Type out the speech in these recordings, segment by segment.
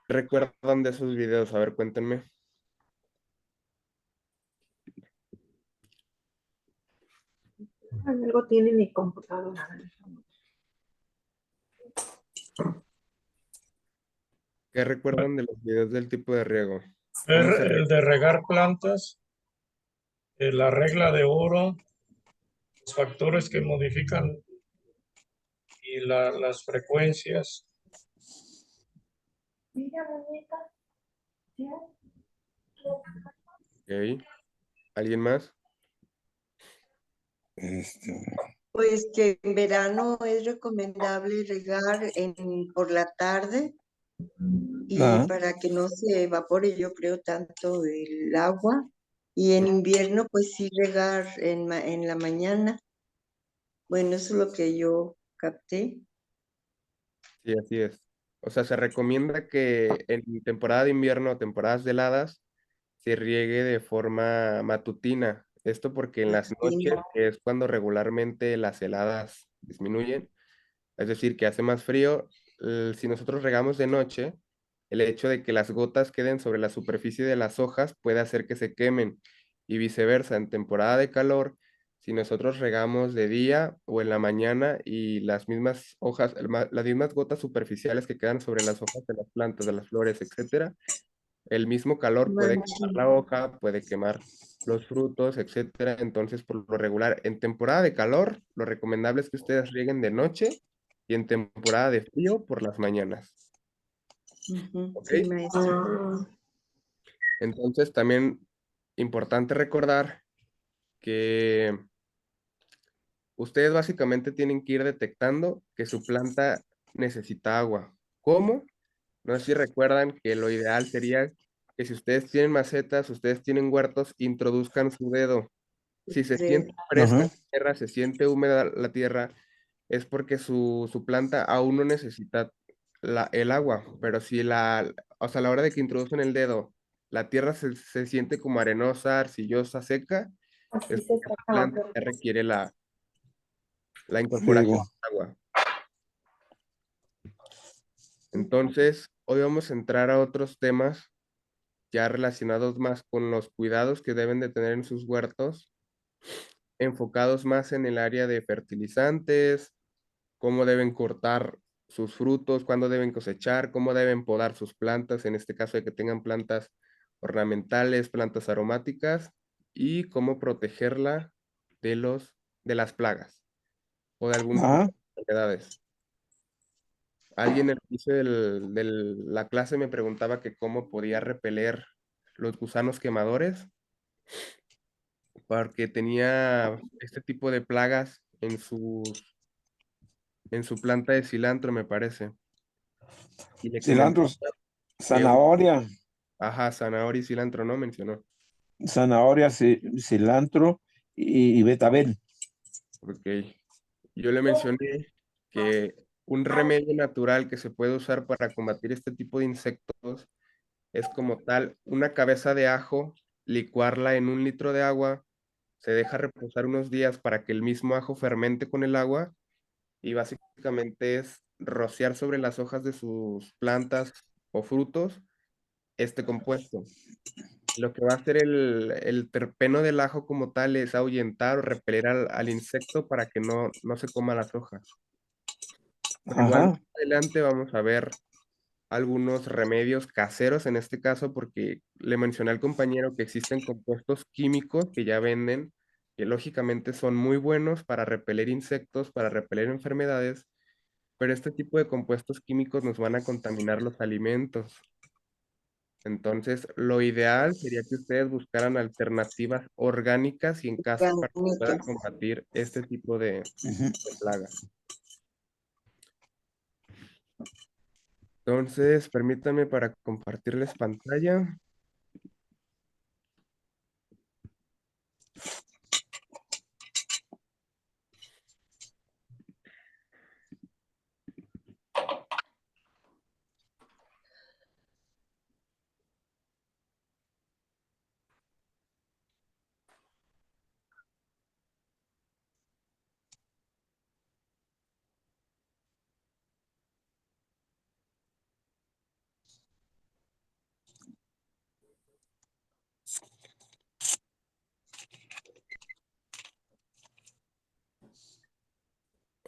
recuerdan de esos videos? A ver, cuéntenme. Algo tiene mi computadora. ¿Qué Bueno, recuerdan de los videos del tipo de riego? ¿Cómo se el riega? de regar plantas, la regla de oro, los factores que modifican y las frecuencias. Mira, muñeca. Ok. ¿Alguien más? Este, Pues que en verano es recomendable regar por la tarde y ah, para que no se evapore, yo creo, tanto el agua. Y en invierno, pues sí regar en la mañana. Bueno, eso es lo que yo capté. Sí, así es. O sea, se recomienda que en temporada de invierno o temporadas de heladas se riegue de forma matutina. Esto porque en las Sí, noches, que es cuando regularmente las heladas disminuyen, es decir, que hace más frío, si nosotros regamos de noche, el hecho de que las gotas queden sobre la superficie de las hojas puede hacer que se quemen y viceversa. En temporada de calor, si nosotros regamos de día o en la mañana y las mismas hojas, las mismas gotas superficiales que quedan sobre las hojas de las plantas, de las flores, etcétera, el mismo calor puede quemar manchi. la hoja, puede quemar los frutos, etcétera. Entonces, por lo regular, en temporada de calor, lo recomendable es que ustedes rieguen de noche y en temporada de frío por las mañanas. Ujú, ¿Ok? sí, maestro. Entonces, también importante recordar que ustedes básicamente tienen que ir detectando que su planta necesita agua. ¿Cómo? No sé si recuerdan que lo ideal sería que si ustedes tienen macetas, ustedes tienen huertos, introduzcan su dedo. Si se siente fresca ajá, la tierra, se siente húmeda la tierra, es porque su planta aún no necesita el agua, pero si o sea, a la hora de que introducen el dedo, la tierra se siente como arenosa, arcillosa, seca, Así es se porque está la planta acabando. ya requiere la incorporación riego. de agua. Entonces, hoy vamos a entrar a otros temas ya relacionados más con los cuidados que deben de tener en sus huertos, enfocados más en el área de fertilizantes, cómo deben cortar sus frutos, cuándo deben cosechar, cómo deben podar sus plantas, en este caso de que tengan plantas ornamentales, plantas aromáticas, y cómo protegerla de de las plagas o de algún tipo Ah, de enfermedades. Alguien en el inicio de la clase me preguntaba que cómo podía repeler los gusanos quemadores, porque tenía este tipo de plagas en su planta de cilantro, me parece. Y le comentaba cilantro, que, zanahoria, ajá, zanahoria y cilantro, ¿no? Mencionó. zanahoria, cilantro y betabel. Ok. Yo le mencioné que un remedio natural que se puede usar para combatir este tipo de insectos es como tal una cabeza de ajo, licuarla en 1 litro de agua, se deja reposar unos días para que el mismo ajo fermente con el agua y básicamente es rociar sobre las hojas de sus plantas o frutos este compuesto. Lo que va a hacer el terpeno del ajo como tal es ahuyentar o repeler al insecto para que no se coma las hojas. Pero igual más Ajá, adelante vamos a ver algunos remedios caseros en este caso, porque le mencioné al compañero que existen compuestos químicos que ya venden, que lógicamente son muy buenos para repeler insectos, para repeler enfermedades, pero este tipo de compuestos químicos nos van a contaminar los alimentos. Entonces, lo ideal sería que ustedes buscaran alternativas orgánicas y en casa para que puedan Orgánicas. combatir este tipo ujú. de plagas. Entonces, permítanme para compartirles pantalla.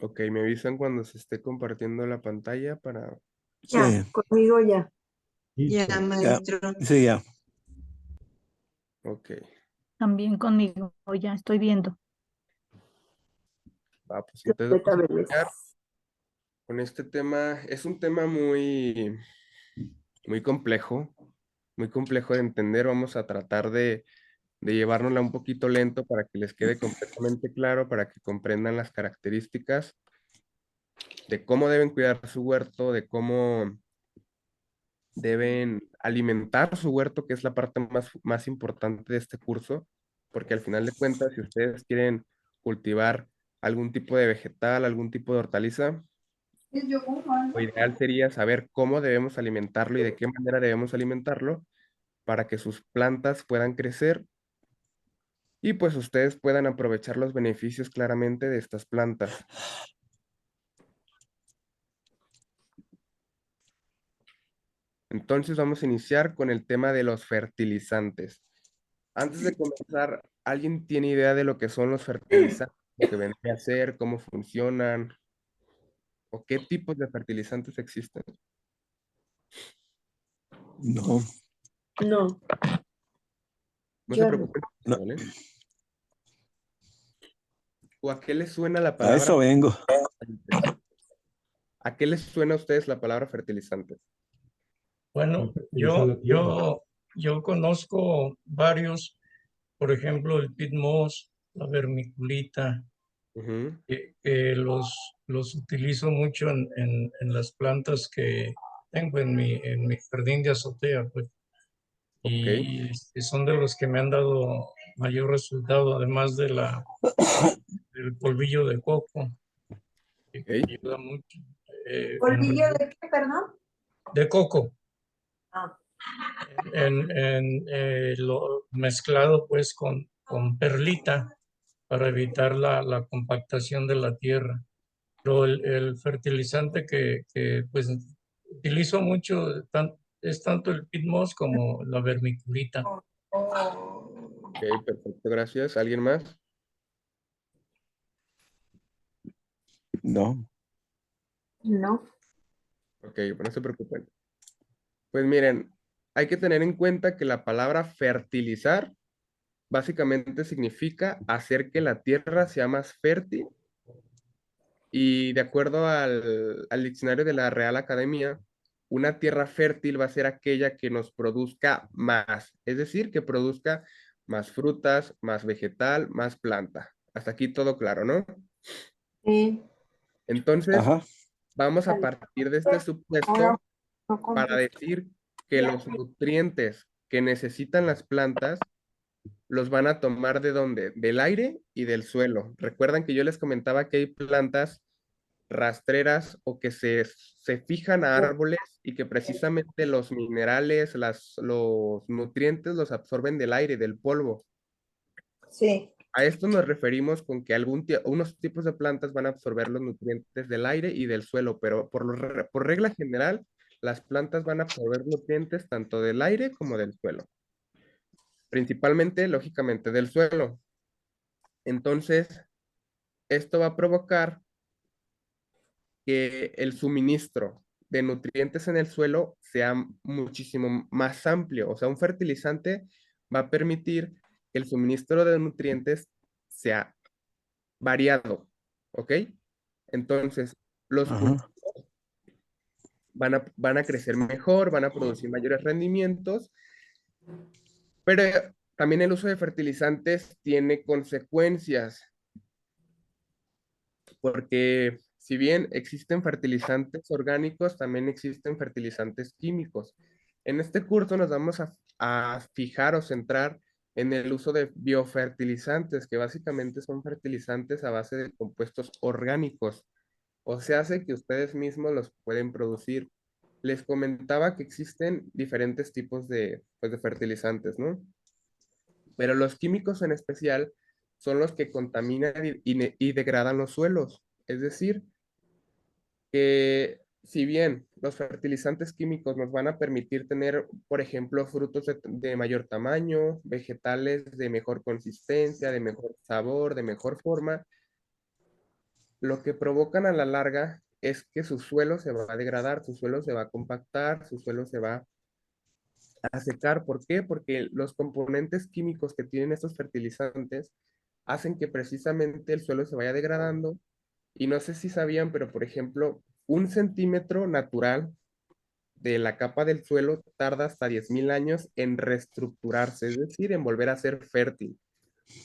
Ok, me avisan cuando se esté compartiendo la pantalla para... Ya, Sí, conmigo ya. Ya, ya, maestro. sí, ya. Ok, También conmigo, ya estoy viendo. va, pues entonces Beta vamos a Vélez. iniciar con este tema. Es un tema muy complejo de entender. Vamos a tratar de llevárnosla un poquito lento para que les quede completamente claro, para que comprendan las características de cómo deben cuidar su huerto, de cómo deben alimentar su huerto, que es la parte más importante de este curso, porque al final de cuentas, si ustedes quieren cultivar algún tipo de vegetal, algún tipo de hortaliza, lo ideal sería saber cómo debemos alimentarlo y de qué manera debemos alimentarlo para que sus plantas puedan crecer y pues ustedes puedan aprovechar los beneficios claramente de estas plantas. Entonces vamos a iniciar con el tema de los fertilizantes. Antes de comenzar, ¿alguien tiene idea de lo que son los fertilizantes? ¿Lo que vendría a ser? ¿Cómo funcionan? ¿O qué tipos de fertilizantes existen? No, No, No se yo no. preocupen, no, ¿vale? ¿O a qué les suena la a eso palabra vengo. fertilizantes? ¿A qué les suena a ustedes la palabra fertilizantes? Bueno, yo conozco varios, por ejemplo, el peat moss, la vermiculita, Ujú, que los utilizo mucho en las plantas que tengo en mi jardín de azotea, pues, ok, y son de los que me han dado mayor resultado, además del polvillo de coco, que ok, ayuda mucho. ¿Polvillo de qué, perdón? De coco, Ah, lo mezclado pues con perlita para evitar la compactación de la tierra. Pero el fertilizante que pues utilizo mucho es tanto el peat moss como la vermiculita. ok, perfecto, gracias. ¿Alguien más? No, no. Ok, pues no se preocupen. Pues miren, hay que tener en cuenta que la palabra fertilizar básicamente significa hacer que la tierra sea más fértil y de acuerdo al diccionario de la Real Academia, una tierra fértil va a ser aquella que nos produzca más, es decir, que produzca más frutas, más vegetal, más planta. Hasta aquí todo claro, ¿no? Sí. Entonces, ajá, vamos a partir de este Ahora supuesto no para contesto. decir que los nutrientes que necesitan las plantas los van a tomar ¿de dónde? Del aire y del suelo. Recuerdan que yo les comentaba que hay plantas rastreras o que se fijan a árboles y que precisamente los minerales, los nutrientes los absorben del aire, del polvo. Sí. A esto nos referimos con que unos tipos de plantas van a absorber los nutrientes del aire y del suelo, pero por regla general, las plantas van a absorber nutrientes tanto del aire como del suelo, principalmente, lógicamente, del suelo. Entonces, esto va a provocar que el suministro de nutrientes en el suelo sea muchísimo más amplio. O sea, un fertilizante va a permitir que el suministro de nutrientes sea variado, ¿ok? Entonces, los cultivos ajá. van a crecer mejor, van a producir mayores rendimientos, pero también el uso de fertilizantes tiene consecuencias. Porque si bien existen fertilizantes orgánicos, también existen fertilizantes químicos. En este curso nos vamos a fijar o centrar en el uso de biofertilizantes, que básicamente son fertilizantes a base de compuestos orgánicos, o se hace que ustedes mismos los pueden producir. Les comentaba que existen diferentes tipos pues, de fertilizantes, ¿no? Pero los químicos en especial son los que contaminan y degradan los suelos. Es decir, que si bien los fertilizantes químicos nos van a permitir tener, por ejemplo, frutos de mayor tamaño, vegetales de mejor consistencia, de mejor sabor, de mejor forma, lo que provocan a la larga es que su suelo se va a degradar, su suelo se va a compactar, su suelo se va a secar. ¿Por qué? Porque los componentes químicos que tienen estos fertilizantes hacen que precisamente el suelo se vaya degradando. Y no sé si sabían, pero por ejemplo, 1 centímetro natural de la capa del suelo tarda hasta 10.000 años en reestructurarse, es decir, en volver a ser fértil.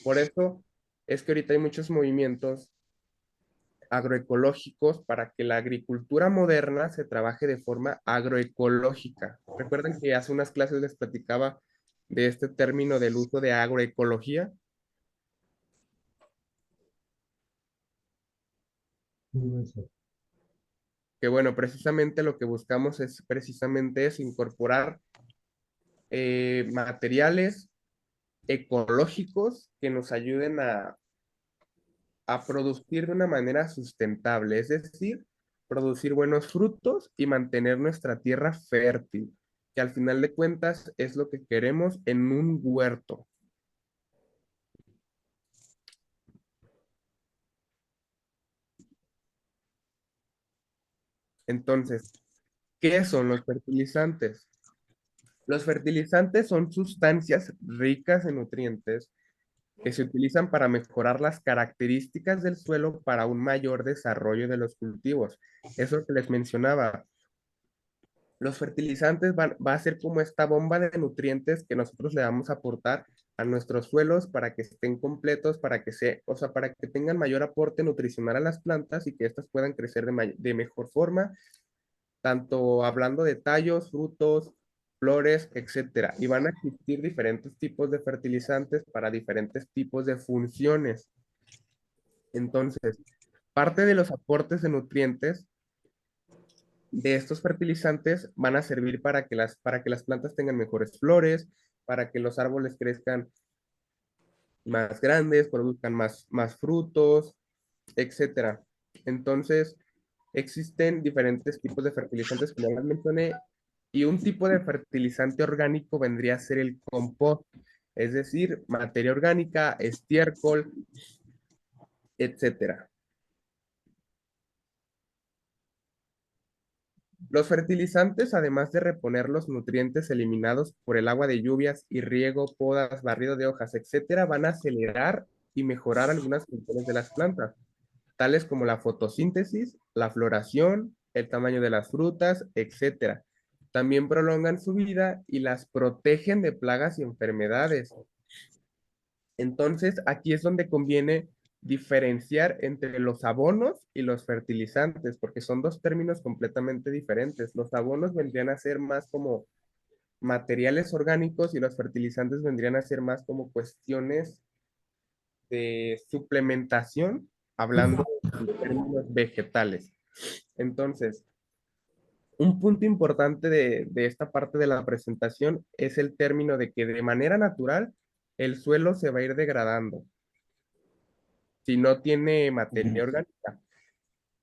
Por eso es que ahorita hay muchos movimientos agroecológicos para que la agricultura moderna se trabaje de forma agroecológica. Recuerden que hace unas clases les platicaba de este término del uso de agroecología. Que bueno, precisamente lo que buscamos es precisamente eso, incorporar materiales ecológicos que nos ayuden a producir de una manera sustentable, es decir, producir buenos frutos y mantener nuestra tierra fértil, que al final de cuentas es lo que queremos en un huerto. Entonces, ¿qué son los fertilizantes? Los fertilizantes son sustancias ricas en nutrientes que se utilizan para mejorar las características del suelo para un mayor desarrollo de los cultivos. Eso que les mencionaba, los fertilizantes va a ser como esta bomba de nutrientes que nosotros le vamos a aportar a nuestros suelos para que estén completos, o sea, para que tengan mayor aporte nutricional a las plantas y que éstas puedan crecer de mejor forma, tanto hablando de tallos, frutos, flores, etcétera. Y van a existir diferentes tipos de fertilizantes para diferentes tipos de funciones. Entonces, parte de los aportes de nutrientes de estos fertilizantes van a servir para que las plantas tengan mejores flores, para que los árboles crezcan más grandes, produzcan más frutos, etcétera. Entonces, existen diferentes tipos de fertilizantes, como ya mencioné, y un tipo de fertilizante orgánico vendría a ser el compost, es decir, materia orgánica, estiércol, etcétera. Los fertilizantes, además de reponer los nutrientes eliminados por el agua de lluvias y riego, podas, barrido de hojas, etcétera, van a acelerar y mejorar algunas funciones de las plantas, tales como la fotosíntesis, la floración, el tamaño de las frutas, etcétera. También prolongan su vida y las protegen de plagas y enfermedades. Entonces, aquí es donde conviene diferenciar entre los abonos y los fertilizantes, porque son dos términos completamente diferentes. Los abonos vendrían a ser más como materiales orgánicos y los fertilizantes vendrían a ser más como cuestiones de suplementación, hablando en términos vegetales. Entonces, un punto importante de esta parte de la presentación es el término de que de manera natural el suelo se va a ir degradando si no tiene materia Ujú. orgánica.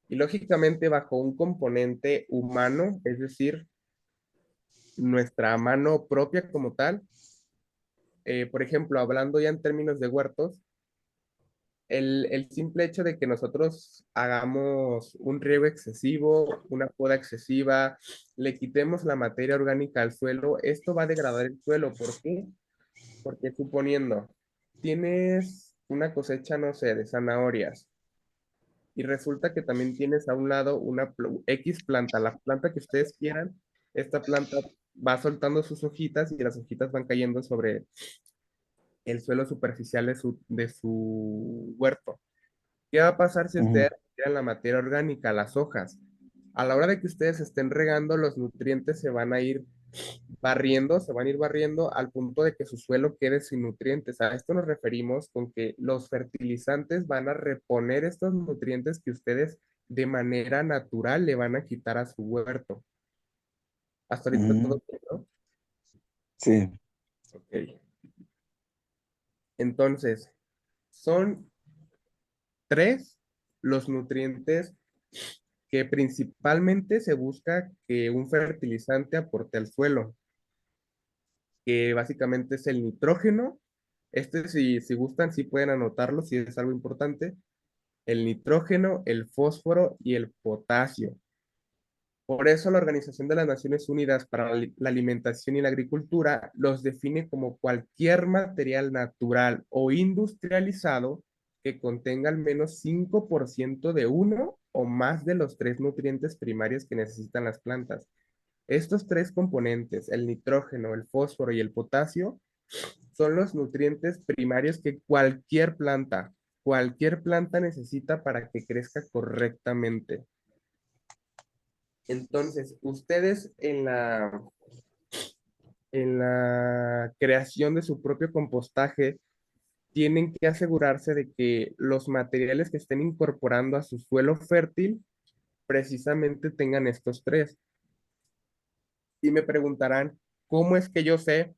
Y lógicamente bajo un componente humano, es decir, nuestra mano propia como tal, por ejemplo, hablando ya en términos de huertos, el simple hecho de que nosotros hagamos un riego excesivo, una poda excesiva, le quitemos la materia orgánica al suelo, esto va a degradar el suelo. ¿Por qué? Porque suponiendo, tienes una cosecha, no sé, de zanahorias, y resulta que también tienes a un lado una X planta, la planta que ustedes quieran, esta planta va soltando sus hojitas y las hojitas van cayendo sobre el suelo superficial de su huerto. ¿Qué va a pasar si Ujú. ustedes retiran la materia orgánica, las hojas? A la hora de que ustedes estén regando, los nutrientes se van a ir barriendo, se van a ir barriendo al punto de que su suelo quede sin nutrientes. A esto nos referimos con que los fertilizantes van a reponer estos nutrientes que ustedes de manera natural le van a quitar a su huerto. Hasta ahorita Ujú. todo bien, ¿no? Sí. Ok. Entonces, son tres los nutrientes que principalmente se busca que un fertilizante aporte al suelo, que básicamente es el nitrógeno. Este, si gustan, sí pueden anotarlo, si es algo importante. el nitrógeno, el fósforo y el potasio. Por eso la Organización de las Naciones Unidas para la Alimentación y la Agricultura los define como cualquier material natural o industrializado que contenga al menos 5% de uno o más de los 3 nutrientes primarios que necesitan las plantas. Estos 3 componentes, el nitrógeno, el fósforo y el potasio, son los nutrientes primarios que cualquier planta necesita para que crezca correctamente. Entonces, ustedes en la creación de su propio compostaje tienen que asegurarse de que los materiales que estén incorporando a su suelo fértil precisamente tengan estos 3. Y me preguntarán, ¿cómo es que yo sé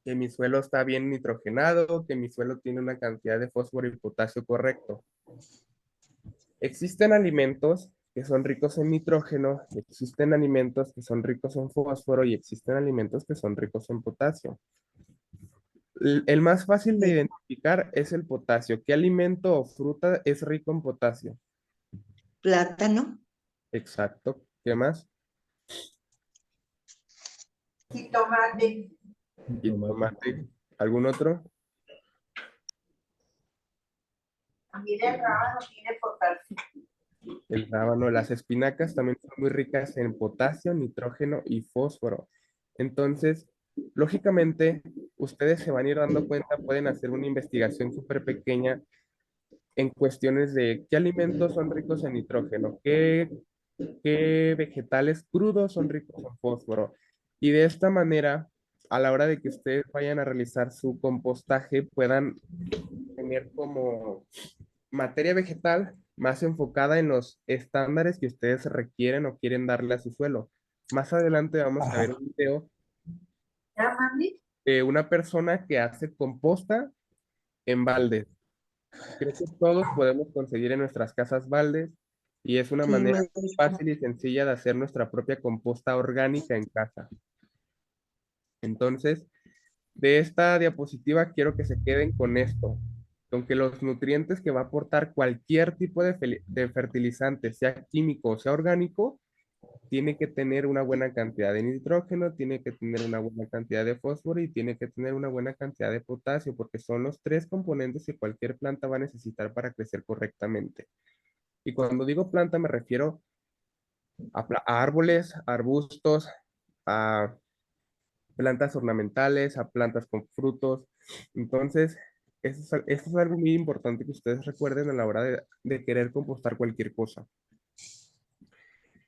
que mi suelo está bien nitrogenado, que mi suelo tiene una cantidad de fósforo y potasio correcto? Existen alimentos que son ricos en nitrógeno, existen alimentos que son ricos en fósforo y existen alimentos que son ricos en potasio. El más fácil de identificar es el potasio. ¿Qué alimento o fruta es rico en potasio? Plátano, Exacto. ¿Qué más? Jitomate. Y tomate. ¿Algún otro? También el rábano tiene potasio. El rábano, las espinacas también son muy ricas en potasio, nitrógeno y fósforo. Entonces, lógicamente, ustedes se van a ir dando cuenta, pueden hacer una investigación súper pequeña en cuestiones de qué alimentos son ricos en nitrógeno, qué vegetales crudos son ricos en fósforo. Y de esta manera, a la hora de que ustedes vayan a realizar su compostaje, puedan tener como materia vegetal más enfocada en los estándares que ustedes requieren o quieren darle a su suelo. Más adelante vamos a ver un video ¿Ya, mami? de una persona que hace composta en baldes. Creo que todos podemos conseguir en nuestras casas baldes y es una sí, manera me gusta. fácil y sencilla de hacer nuestra propia composta orgánica en casa. Entonces, de esta diapositiva quiero que se queden con esto, con que los nutrientes que va a aportar cualquier tipo de fertilizante, sea químico o sea orgánico, tiene que tener una buena cantidad de nitrógeno, tiene que tener una buena cantidad de fósforo y tiene que tener una buena cantidad de potasio, porque son los 3 componentes que cualquier planta va a necesitar para crecer correctamente. Y cuando digo planta me refiero a árboles, arbustos, a plantas ornamentales, a plantas con frutos. Entonces, esto es algo muy importante que ustedes recuerden a la hora de querer compostar cualquier cosa.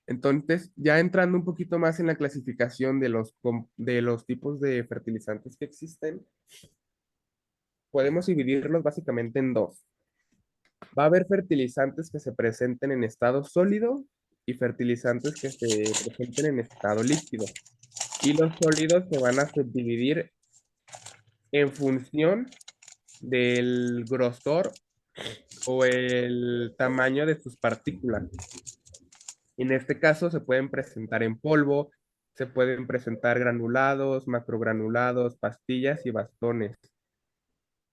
Entonces, ya entrando un poquito más en la clasificación de los tipos de fertilizantes que existen, podemos dividirlos básicamente en 2. Va a haber fertilizantes que se presenten en estado sólido y fertilizantes que se presenten en estado líquido. Y los sólidos se van a subdividir en función del grosor o el tamaño de sus partículas. En este caso se pueden presentar en polvo, se pueden presentar granulados, macrogranulados, pastillas y bastones.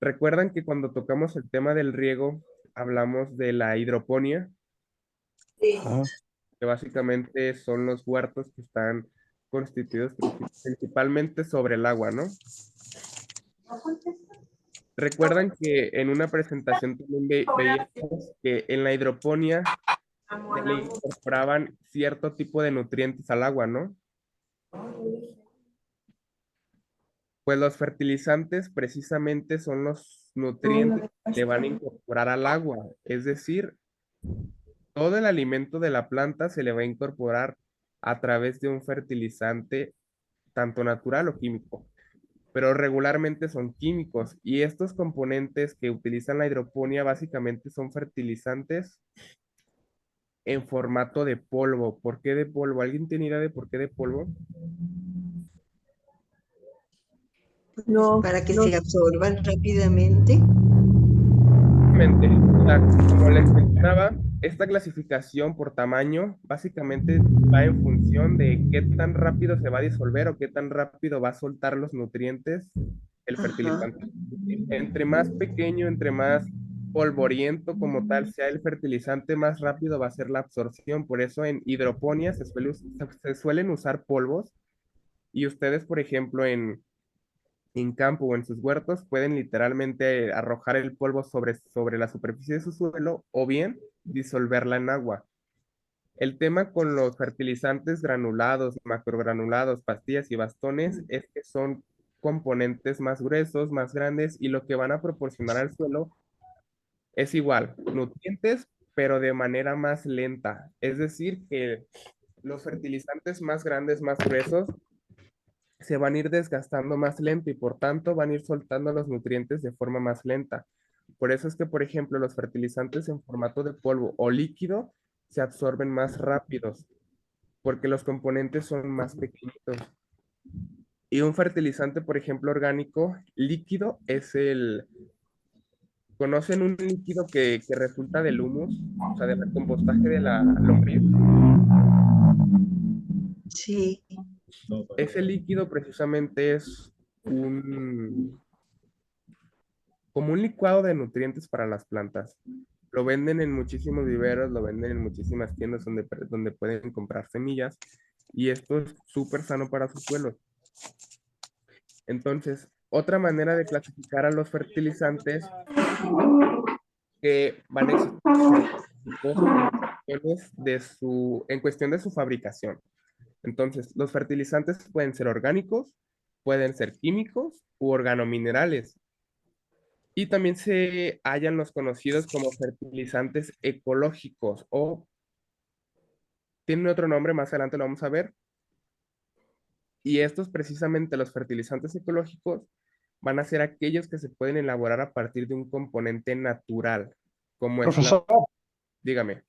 ¿Recuerdan que cuando tocamos el tema del riego hablamos de la hidroponía? Sí. Ajá. Que básicamente son los huertos que están constituidos principalmente sobre el agua, ¿no? ¿No contesta? Recuerdan que en una presentación también veíamos que en la hidroponía se le incorporaban cierto tipo de nutrientes al agua, ¿no? Pues los fertilizantes precisamente son los nutrientes que le van a incorporar al agua, es decir, todo el alimento de la planta se le va a incorporar a través de un fertilizante, tanto natural o químico, pero regularmente son químicos y estos componentes que utilizan la hidroponía básicamente son fertilizantes en formato de polvo. ¿Por qué de polvo? ¿Alguien tiene idea de por qué de polvo? No, Para que no. se absorban rápidamente. O sea, como les mencionaba, esta clasificación por tamaño básicamente va en función de qué tan rápido se va a disolver o qué tan rápido va a soltar los nutrientes el Ajá. fertilizante. Entre más pequeño, entre más polvoriento como tal sea el fertilizante, más rápido va a ser la absorción. Por eso en hidroponía se suelen usar polvos y ustedes, por ejemplo, en campo o en sus huertos pueden literalmente arrojar el polvo sobre la superficie de su suelo o bien disolverla en agua. El tema con los fertilizantes granulados, macrogranulados, pastillas y bastones es que son componentes más gruesos, más grandes y lo que van a proporcionar al suelo es igual, nutrientes, pero de manera más lenta. Es decir, que los fertilizantes más grandes, más gruesos, se van a ir desgastando más lento y por tanto van a ir soltando los nutrientes de forma más lenta. Por eso es que, por ejemplo, los fertilizantes en formato de polvo o líquido se absorben más rápidos, porque los componentes son más pequeñitos. Y un fertilizante, por ejemplo, orgánico líquido es ¿conocen un líquido que resulta del humus? O sea, del recompostaje de la lombriz. Sí, Ese líquido precisamente es como un licuado de nutrientes para las plantas. Lo venden en muchísimos viveros, lo venden en muchísimas tiendas donde pueden comprar semillas y esto es súper sano para sus suelos. Entonces, otra manera de clasificar a los fertilizantes que van a existir en cuestión de su fabricación. Entonces, los fertilizantes pueden ser orgánicos, pueden ser químicos u organominerales. Y también se hallan los conocidos como fertilizantes ecológicos o tienen otro nombre, más adelante lo vamos a ver. Y estos precisamente los fertilizantes ecológicos van a ser aquellos que se pueden elaborar a partir de un componente natural, como es Profesor, dígame.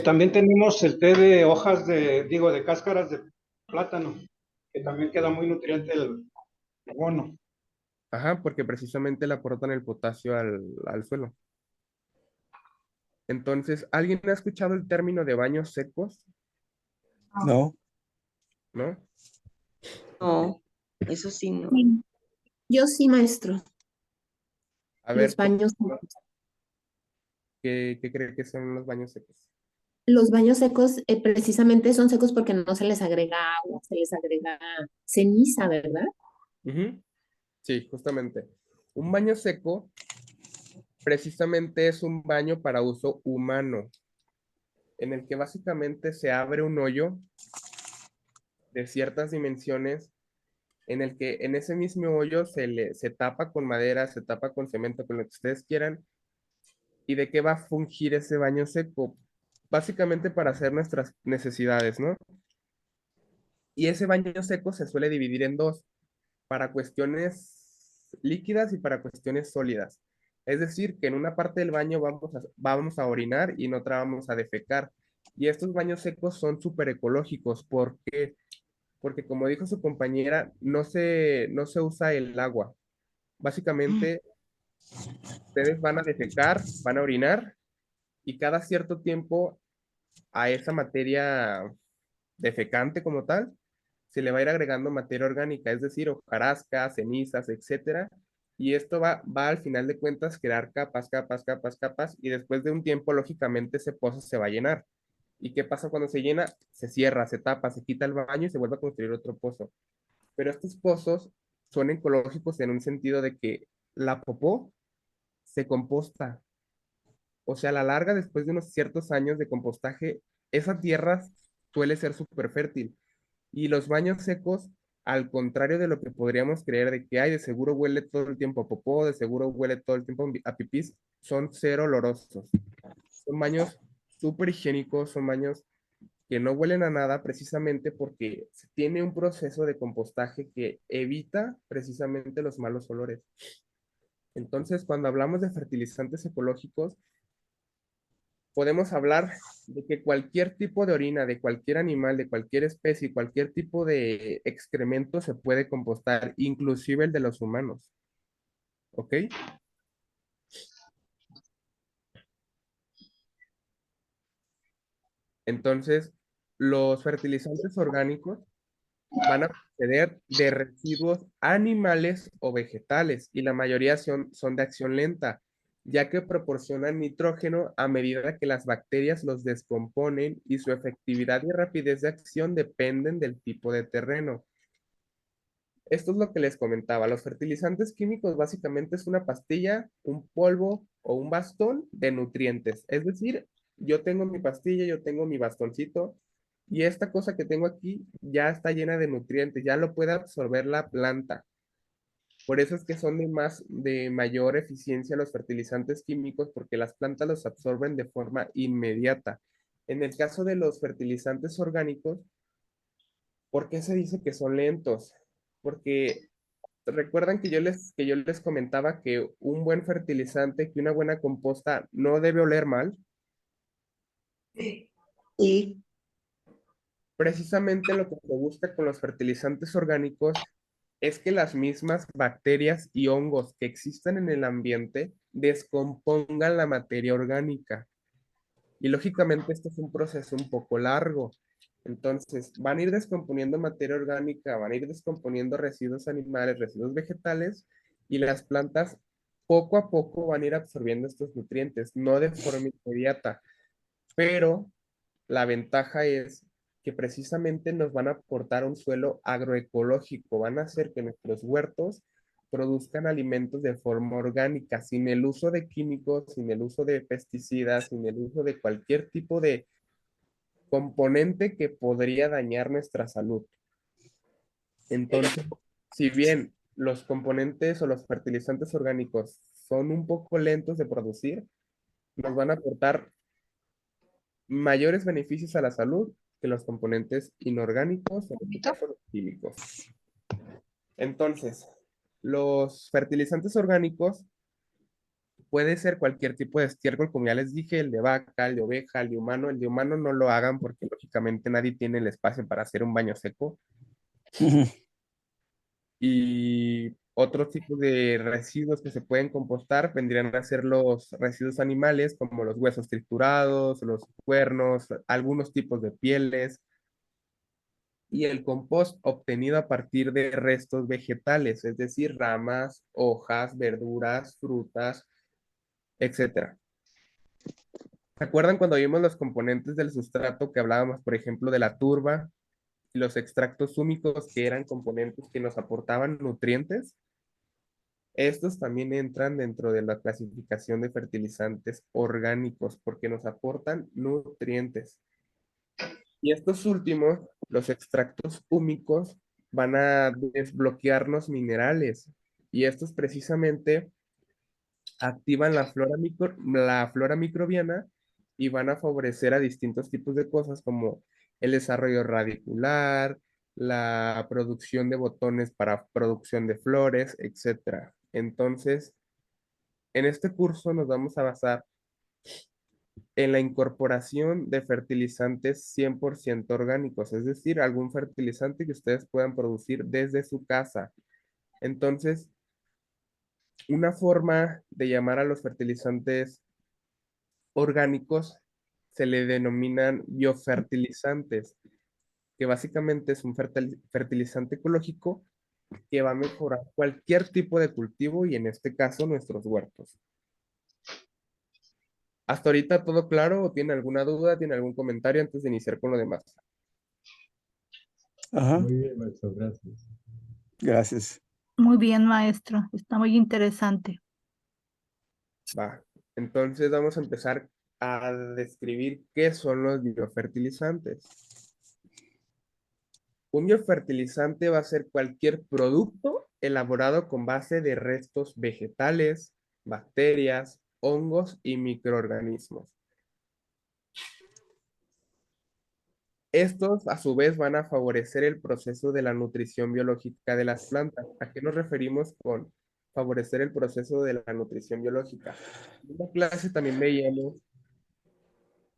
también tenemos el té de hojas de cáscaras de plátano, que también queda muy nutriente el abono. Ajá, porque precisamente le aportan el potasio al suelo. Entonces, ¿alguien ha escuchado el término de baños secos? No, ¿No? no, eso sí no. Sí, yo sí, maestro. A Los ver, baños, ¿qué cree que son los baños secos? los baños secos precisamente son secos porque no se les agrega agua, se les agrega ceniza, ¿verdad? Ujú. Sí, justamente. Un baño seco precisamente es un baño para uso humano, en el que básicamente se abre un hoyo de ciertas dimensiones, en el que en ese mismo hoyo se tapa con madera, se tapa con cemento, con lo que ustedes quieran. ¿Y de qué va a fungir ese baño seco? Básicamente para hacer nuestras necesidades, ¿no? Y ese baño seco se suele dividir en dos, para cuestiones líquidas y para cuestiones sólidas. Es decir, que en una parte del baño vamos a orinar y en otra vamos a defecar. Y estos baños secos son súper ecológicos. ¿Por qué? Porque como dijo su compañera, no se usa el agua. Básicamente, ustedes van a defecar, van a orinar y cada cierto tiempo a esa materia defecante como tal, se le va a ir agregando materia orgánica, es decir, hojarasca, cenizas, etcétera. Y esto va al final de cuentas crear capas, capas, capas, capas, y después de un tiempo, lógicamente, ese pozo se va a llenar. ¿Y qué pasa cuando se llena? Se cierra, se tapa, se quita el baño y se vuelve a construir otro pozo. Pero estos pozos son ecológicos en un sentido de que la popó se composta. O sea, a la larga, después de unos ciertos años de compostaje, esa tierra suele ser súper fértil. Y los baños secos, al contrario de lo que podríamos creer de que hay, de seguro huele todo el tiempo a popó, de seguro huele todo el tiempo a pipís, son cero olorosos. Son baños súper higiénicos, son baños que no huelen a nada precisamente porque se tiene un proceso de compostaje que evita precisamente los malos olores. Entonces, cuando hablamos de fertilizantes ecológicos, podemos hablar de que cualquier tipo de orina de cualquier animal, de cualquier especie, cualquier tipo de excremento se puede compostar, inclusive el de los humanos. ¿Ok? Entonces, los fertilizantes orgánicos van a proceder de residuos animales o vegetales y la mayoría son de acción lenta. ya que proporcionan nitrógeno a medida que las bacterias los descomponen y su efectividad y rapidez de acción dependen del tipo de terreno. Esto es lo que les comentaba. Los fertilizantes químicos básicamente es una pastilla, un polvo o un bastón de nutrientes. Es decir, yo tengo mi pastilla, yo tengo mi bastoncito y esta cosa que tengo aquí ya está llena de nutrientes, ya lo puede absorber la planta. Por eso es que son de mayor eficiencia los fertilizantes químicos porque las plantas los absorben de forma inmediata. En el caso de los fertilizantes orgánicos, ¿por qué se dice que son lentos? Porque recuerdan que yo les comentaba que un buen fertilizante, que una buena composta no debe oler mal. Y Precisamente lo que se busca con los fertilizantes orgánicos es que las mismas bacterias y hongos que existen en el ambiente descompongan la materia orgánica. Y lógicamente esto es un proceso un poco largo. Entonces, van a ir descomponiendo materia orgánica, van a ir descomponiendo residuos animales, residuos vegetales, y las plantas poco a poco van a ir absorbiendo estos nutrientes, no de forma inmediata, pero la ventaja es que precisamente nos van a aportar un suelo agroecológico, van a hacer que nuestros huertos produzcan alimentos de forma orgánica, sin el uso de químicos, sin el uso de pesticidas, sin el uso de cualquier tipo de componente que podría dañar nuestra salud. Entonces, si bien los componentes o los fertilizantes orgánicos son un poco lentos de producir, nos van a aportar mayores beneficios a la salud que los componentes inorgánicos, en este caso los químicos. Entonces, los fertilizantes orgánicos puede ser cualquier tipo de estiércol, como ya les dije, el de vaca, el de oveja, el de humano. El de humano no lo hagan porque lógicamente nadie tiene el espacio para hacer un baño seco. Y otros tipos de residuos que se pueden compostar vendrían a ser los residuos animales, como los huesos triturados, los cuernos, algunos tipos de pieles, y el compost obtenido a partir de restos vegetales, es decir, ramas, hojas, verduras, frutas, etcétera. ¿Se acuerdan cuando vimos los componentes del sustrato que hablábamos, por ejemplo, de la turba y los extractos húmicos que eran componentes que nos aportaban nutrientes? Estos también entran dentro de la clasificación de fertilizantes orgánicos porque nos aportan nutrientes. Y estos últimos, los extractos húmicos, van a desbloquearnos minerales. Y estos precisamente activan la flora microbiana y van a favorecer a distintos tipos de cosas como el desarrollo radicular, la producción de botones para producción de flores, etcétera. Entonces, en este curso nos vamos a basar en la incorporación de fertilizantes 100% orgánicos, es decir, algún fertilizante que ustedes puedan producir desde su casa. Entonces, una forma de llamar a los fertilizantes orgánicos se le denominan biofertilizantes, que básicamente es un fertilizante ecológico que va a mejorar cualquier tipo de cultivo y en este caso nuestros huertos. ¿Hasta ahorita todo claro o tiene alguna duda, tiene algún comentario antes de iniciar con lo demás? Ajá, Muy bien, maestro, gracias. gracias. Muy bien, maestro. Está muy interesante. Va. Entonces vamos a empezar a describir qué son los biofertilizantes. Un biofertilizante va a ser cualquier producto elaborado con base de restos vegetales, bacterias, hongos y microorganismos. Estos, a su vez, van a favorecer el proceso de la nutrición biológica de las plantas. ¿A qué nos referimos con favorecer el proceso de la nutrición biológica? En esta clase también veíamos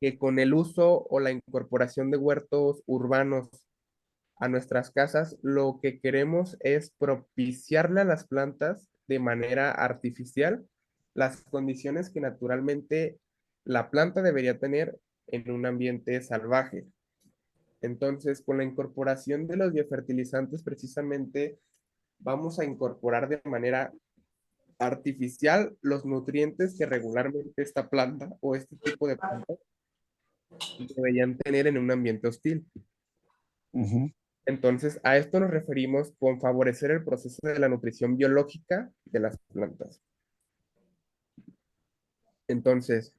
que con el uso o la incorporación de huertos urbanos a nuestras casas, lo que queremos es propiciarle a las plantas de manera artificial las condiciones que naturalmente la planta debería tener en un ambiente salvaje. Entonces, con la incorporación de los biofertilizantes, precisamente vamos a incorporar de manera artificial los nutrientes que regularmente esta planta o este tipo de plantas deberían tener en un ambiente hostil. Ujú. Entonces, a esto nos referimos con favorecer el proceso de la nutrición biológica de las plantas. Entonces,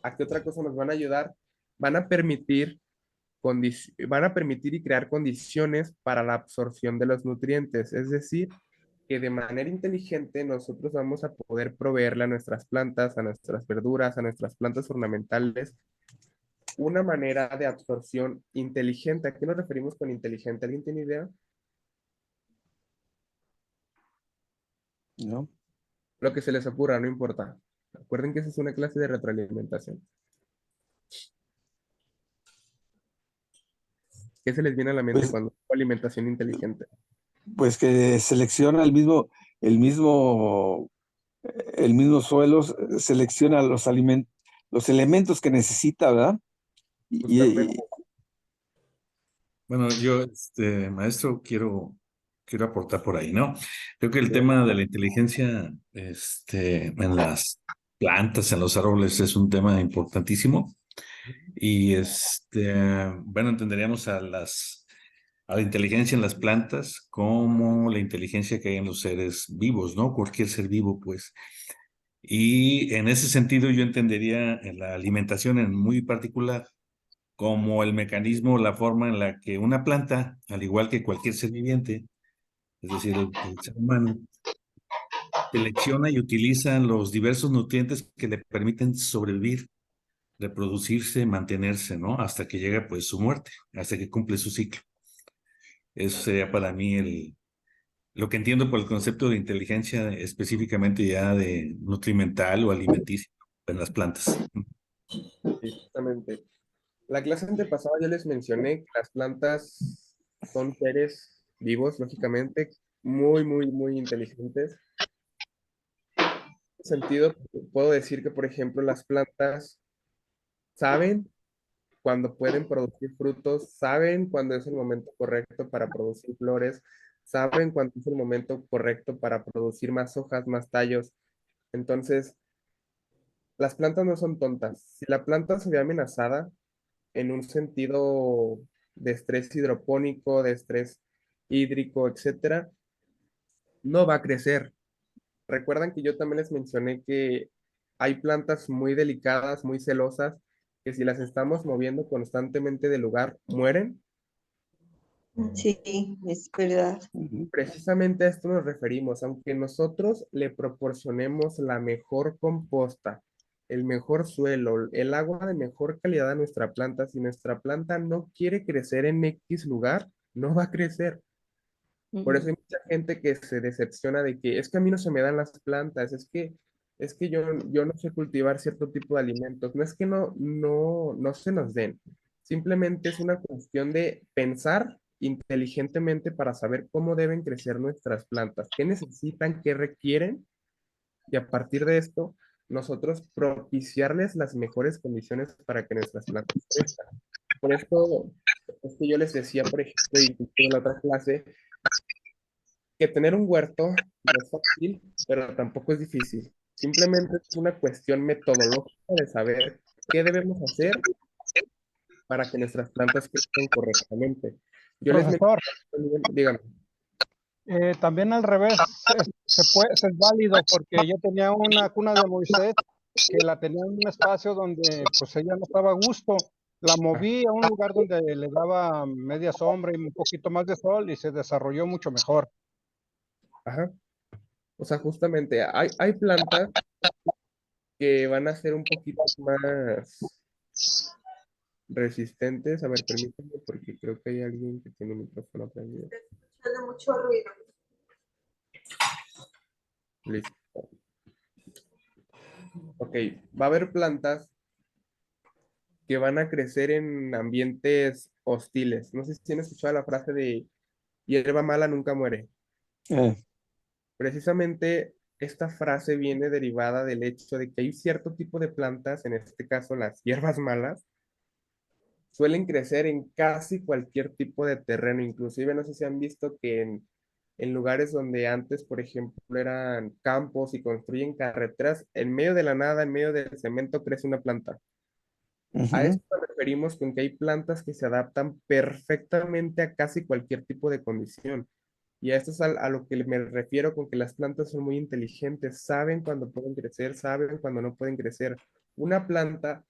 ¿a qué otra cosa nos van a ayudar? Van a permitir, van a permitir y crear condiciones para la absorción de los nutrientes, es decir, que de manera inteligente nosotros vamos a poder proveerle a nuestras plantas, a nuestras verduras, a nuestras plantas ornamentales, una manera de absorción inteligente. ¿A qué nos referimos con inteligente? ¿Alguien tiene idea? ¿No? Lo que se les ocurra, no importa. Recuerden que esa es una clase de retroalimentación. ¿Qué se les viene a la mente Pues, cuando digo alimentación inteligente? pues que selecciona el mismo suelo, selecciona los elementos que necesita, ¿verdad? Justamente. Bueno, yo, maestro, quiero aportar por ahí, ¿no? Creo que el tema de la inteligencia, en las plantas, en los árboles, es un tema importantísimo. Y, bueno, entenderíamos a la inteligencia en las plantas como la inteligencia que hay en los seres vivos, ¿no? Cualquier ser vivo, pues. Y en ese sentido yo entendería en la alimentación en muy particular como el mecanismo, la forma en la que una planta, al igual que cualquier ser viviente, es decir, el ser humano, selecciona y utiliza los diversos nutrientes que le permiten sobrevivir, reproducirse, mantenerse, ¿no? Hasta que llega pues su muerte, hasta que cumple su ciclo. Eso sería para mí lo que entiendo por el concepto de inteligencia específicamente ya de nutrimental o alimenticia en las plantas. Sí, justamente. La clase antepasada yo les mencioné que las plantas son seres vivos, lógicamente, muy inteligentes. En ese sentido, puedo decir que, por ejemplo, las plantas saben cuando pueden producir frutos, saben cuando es el momento correcto para producir flores, saben cuándo es el momento correcto para producir más hojas, más tallos. Entonces, las plantas no son tontas. Si la planta se ve amenazada en un sentido de estrés hidropónico, de estrés hídrico, etcétera, no va a crecer. Recuerdan que yo también les mencioné que hay plantas muy delicadas, muy celosas, que si las estamos moviendo constantemente de lugar, mueren. Sí, es verdad. Ujú. Precisamente a esto nos referimos, aunque nosotros le proporcionemos la mejor composta, el mejor suelo, el agua de mejor calidad a nuestra planta, si nuestra planta no quiere crecer en X lugar, no va a crecer. Por eso hay mucha gente que se decepciona de que es que a mí no se me dan las plantas, es que yo no sé cultivar cierto tipo de alimentos. No es que no se nos den. Simplemente es una cuestión de pensar inteligentemente para saber cómo deben crecer nuestras plantas, qué necesitan, qué requieren, y a partir de esto, nosotros propiciarles las mejores condiciones para que nuestras plantas crezcan. Por esto es que yo les decía, por ejemplo, y en la otra clase, que tener un huerto no es fácil, pero tampoco es difícil. Simplemente es una cuestión metodológica de saber qué debemos hacer para que nuestras plantas crezcan correctamente. Yo les Profesor, mencioné, dígame. también al revés, es válido porque yo tenía una cuna de Moisés que la tenía en un espacio donde pues ella no estaba a gusto. La moví a un lugar donde le daba media sombra y un poquito más de sol y se desarrolló mucho mejor. Ajá. O sea, justamente hay plantas que van a ser un poquito más resistentes. A ver, permítanme porque creo que hay alguien que tiene un micrófono prendido. Escuchando mucho ruido. Listo. Ok, va a haber plantas que van a crecer en ambientes hostiles. No sé si han escuchado la frase de hierba mala nunca muere. Eh, Precisamente esta frase viene derivada del hecho de que hay cierto tipo de plantas, en este caso las hierbas malas, suelen crecer en casi cualquier tipo de terreno. Inclusive no sé si han visto que en lugares donde antes, por ejemplo, eran campos y construyen carreteras, en medio de la nada, en medio del cemento, crece una planta. A Ujú. esto nos referimos con que hay plantas que se adaptan perfectamente a casi cualquier tipo de condición. Y a esto es a lo que me refiero con que las plantas son muy inteligentes, saben cuándo pueden crecer, saben cuándo no pueden crecer. Una planta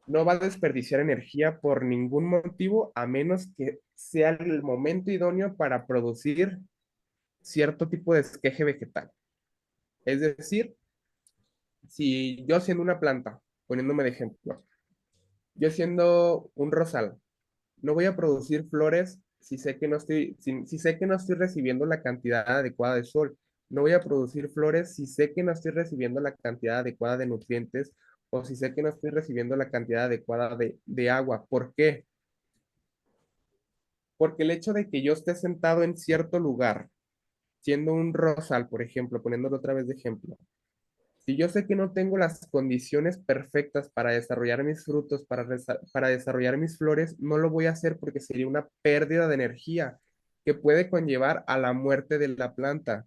no va a desperdiciar energía por ningún motivo, a menos que sea el momento idóneo para producir cierto tipo de esqueje vegetal. Es decir, si yo siendo una planta, poniéndome de ejemplo, yo siendo un rosal, no voy a producir flores si sé que no estoy, si sé que no estoy recibiendo la cantidad adecuada de sol. No voy a producir flores si sé que no estoy recibiendo la cantidad adecuada de nutrientes o si sé que no estoy recibiendo la cantidad adecuada de agua. ¿Por qué? Porque el hecho de que yo esté sentado en cierto lugar, siendo un rosal, por ejemplo, poniéndolo otra vez de ejemplo, si yo sé que no tengo las condiciones perfectas para desarrollar mis frutos, para desarrollar mis flores, no lo voy a hacer porque sería una pérdida de energía que puede conllevar a la muerte de la planta.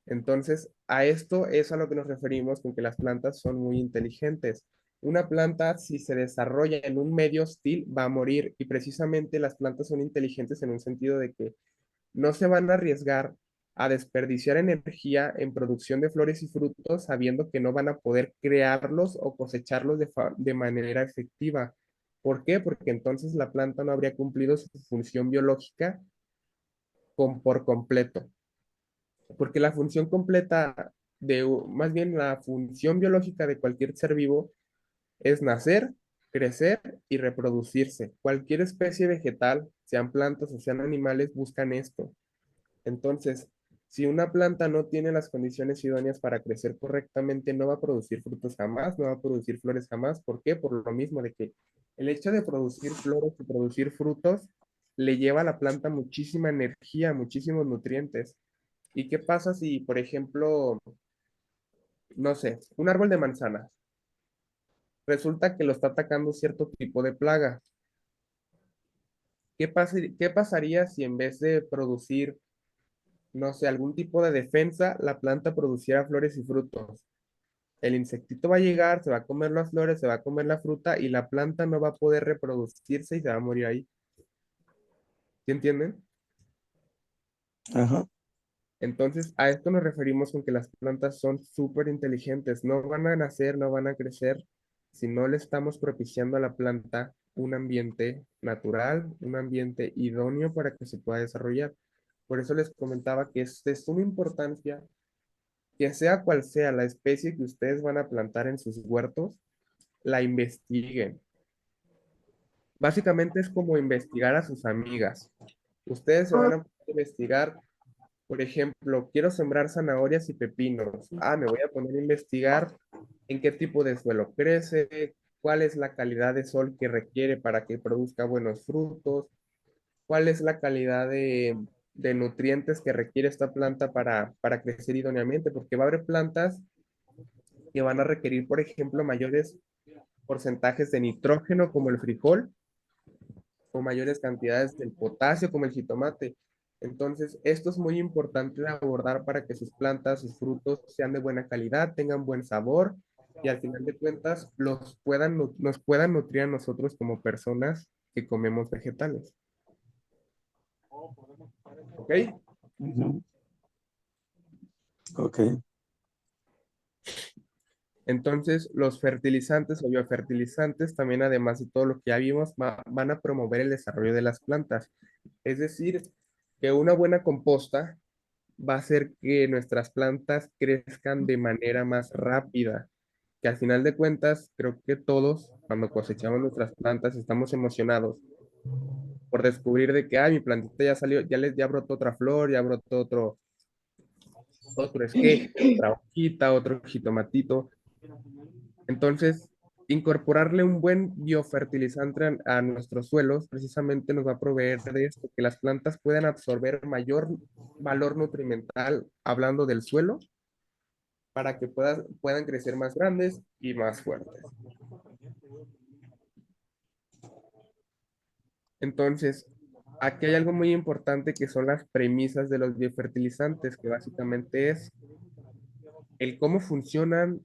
Entonces, a esto es a lo que nos referimos con que las plantas son muy inteligentes. Una planta, si se desarrolla en un medio hostil, va a morir. Y precisamente las plantas son inteligentes en un sentido de que no se van a arriesgar a desperdiciar energía en producción de flores y frutos sabiendo que no van a poder crearlos o cosecharlos de manera efectiva. ¿Por qué? Porque entonces la planta no habría cumplido su función biológica por completo. Porque la función completa más bien la función biológica de cualquier ser vivo es nacer, crecer y reproducirse. Cualquier especie vegetal, sean plantas o sean animales, buscan esto. Entonces, si una planta no tiene las condiciones idóneas para crecer correctamente, no va a producir frutos jamás, no va a producir flores jamás. ¿Por qué? Por lo mismo de que el hecho de producir flores y producir frutos le lleva a la planta muchísima energía, muchísimos nutrientes. ¿Y qué pasa si, por ejemplo, no sé, un árbol de manzanas, resulta que lo está atacando cierto tipo de plaga? ¿Qué pasaría si en vez de producir, no sé, algún tipo de defensa, la planta produciera flores y frutos? El insectito va a llegar, se va a comer las flores, se va a comer la fruta y la planta no va a poder reproducirse y se va a morir ahí. ¿Sí entienden? Ajá. Entonces, a esto nos referimos con que las plantas son súper inteligentes. No van a nacer, no van a crecer si no le estamos propiciando a la planta un ambiente natural, un ambiente idóneo para que se pueda desarrollar. Por eso les comentaba que es de suma importancia que sea cual sea la especie que ustedes van a plantar en sus huertos, la investiguen. Básicamente es como investigar a sus amigas. Ustedes se van a investigar, por ejemplo, quiero sembrar zanahorias y pepinos. Ah, me voy a poner a investigar en qué tipo de suelo crece, cuál es la calidad de sol que requiere para que produzca buenos frutos, cuál es la calidad de nutrientes que requiere esta planta para crecer idóneamente, porque va a haber plantas que van a requerir, por ejemplo, mayores porcentajes de nitrógeno como el frijol o mayores cantidades del potasio como el jitomate. Entonces, esto es muy importante de abordar para que sus plantas, sus frutos sean de buena calidad, tengan buen sabor y al final de cuentas nos puedan nutrir a nosotros como personas que comemos vegetales. ¿Ok? Ujú. Ok. Entonces, los fertilizantes o biofertilizantes también, además de todo lo que ya vimos, van a promover el desarrollo de las plantas. Es decir, que una buena composta va a hacer que nuestras plantas crezcan de manera más rápida, que al final de cuentas, creo que todos, cuando cosechamos nuestras plantas, estamos emocionados por descubrir de que, ay, mi plantita ya salió, ya brotó otra flor, ya brotó otro esqueje, otra hojita, otro jitomatito. Entonces, incorporarle un buen biofertilizante a nuestros suelos precisamente nos va a proveer de esto, que las plantas puedan absorber mayor valor nutrimental, hablando del suelo, para que puedan crecer más grandes y más fuertes. Entonces, aquí hay algo muy importante que son las premisas de los biofertilizantes, que básicamente es el cómo funcionan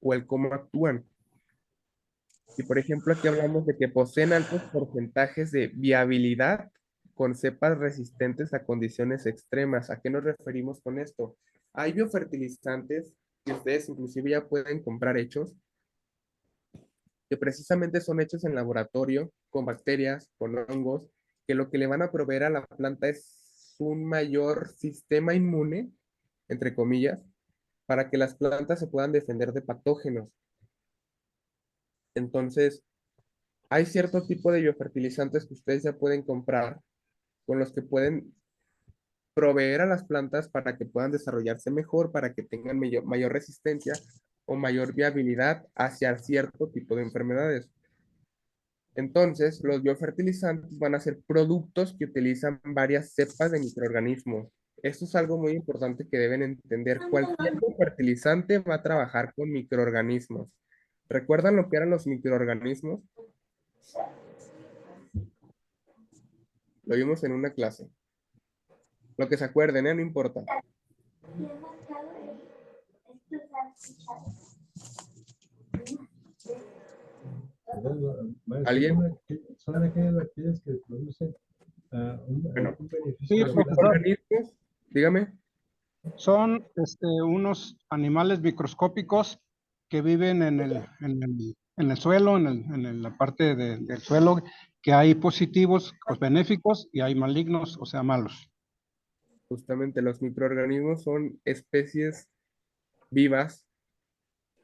o el cómo actúan. Y por ejemplo, aquí hablamos de que poseen altos porcentajes de viabilidad con cepas resistentes a condiciones extremas. ¿A qué nos referimos con esto? Hay biofertilizantes que ustedes inclusive ya pueden comprar hechos, que precisamente son hechos en laboratorio, con bacterias, con hongos, que lo que le van a proveer a la planta es un mayor sistema inmune, entre comillas, para que las plantas se puedan defender de patógenos. Entonces, hay cierto tipo de biofertilizantes que ustedes ya pueden comprar, con los que pueden proveer a las plantas para que puedan desarrollarse mejor, para que tengan mayor resistencia o mayor viabilidad hacia cierto tipo de enfermedades. Entonces, los biofertilizantes van a ser productos que utilizan varias cepas de microorganismos. Esto es algo muy importante que deben entender. Cualquier biofertilizante va a trabajar con microorganismos. ¿Recuerdan lo que eran los microorganismos? Lo vimos en una clase. Lo que se acuerden, ¿eh? No importa. ¿Alguien? Son aquellas bacterias que producen Bueno, un beneficio. Sí, los profesor. microorganismos, dígame. Son unos animales microscópicos que viven en el suelo, en la parte del suelo, que hay positivos, pues, benéficos, y hay malignos, o sea, malos. Justamente los microorganismos son especies vivas,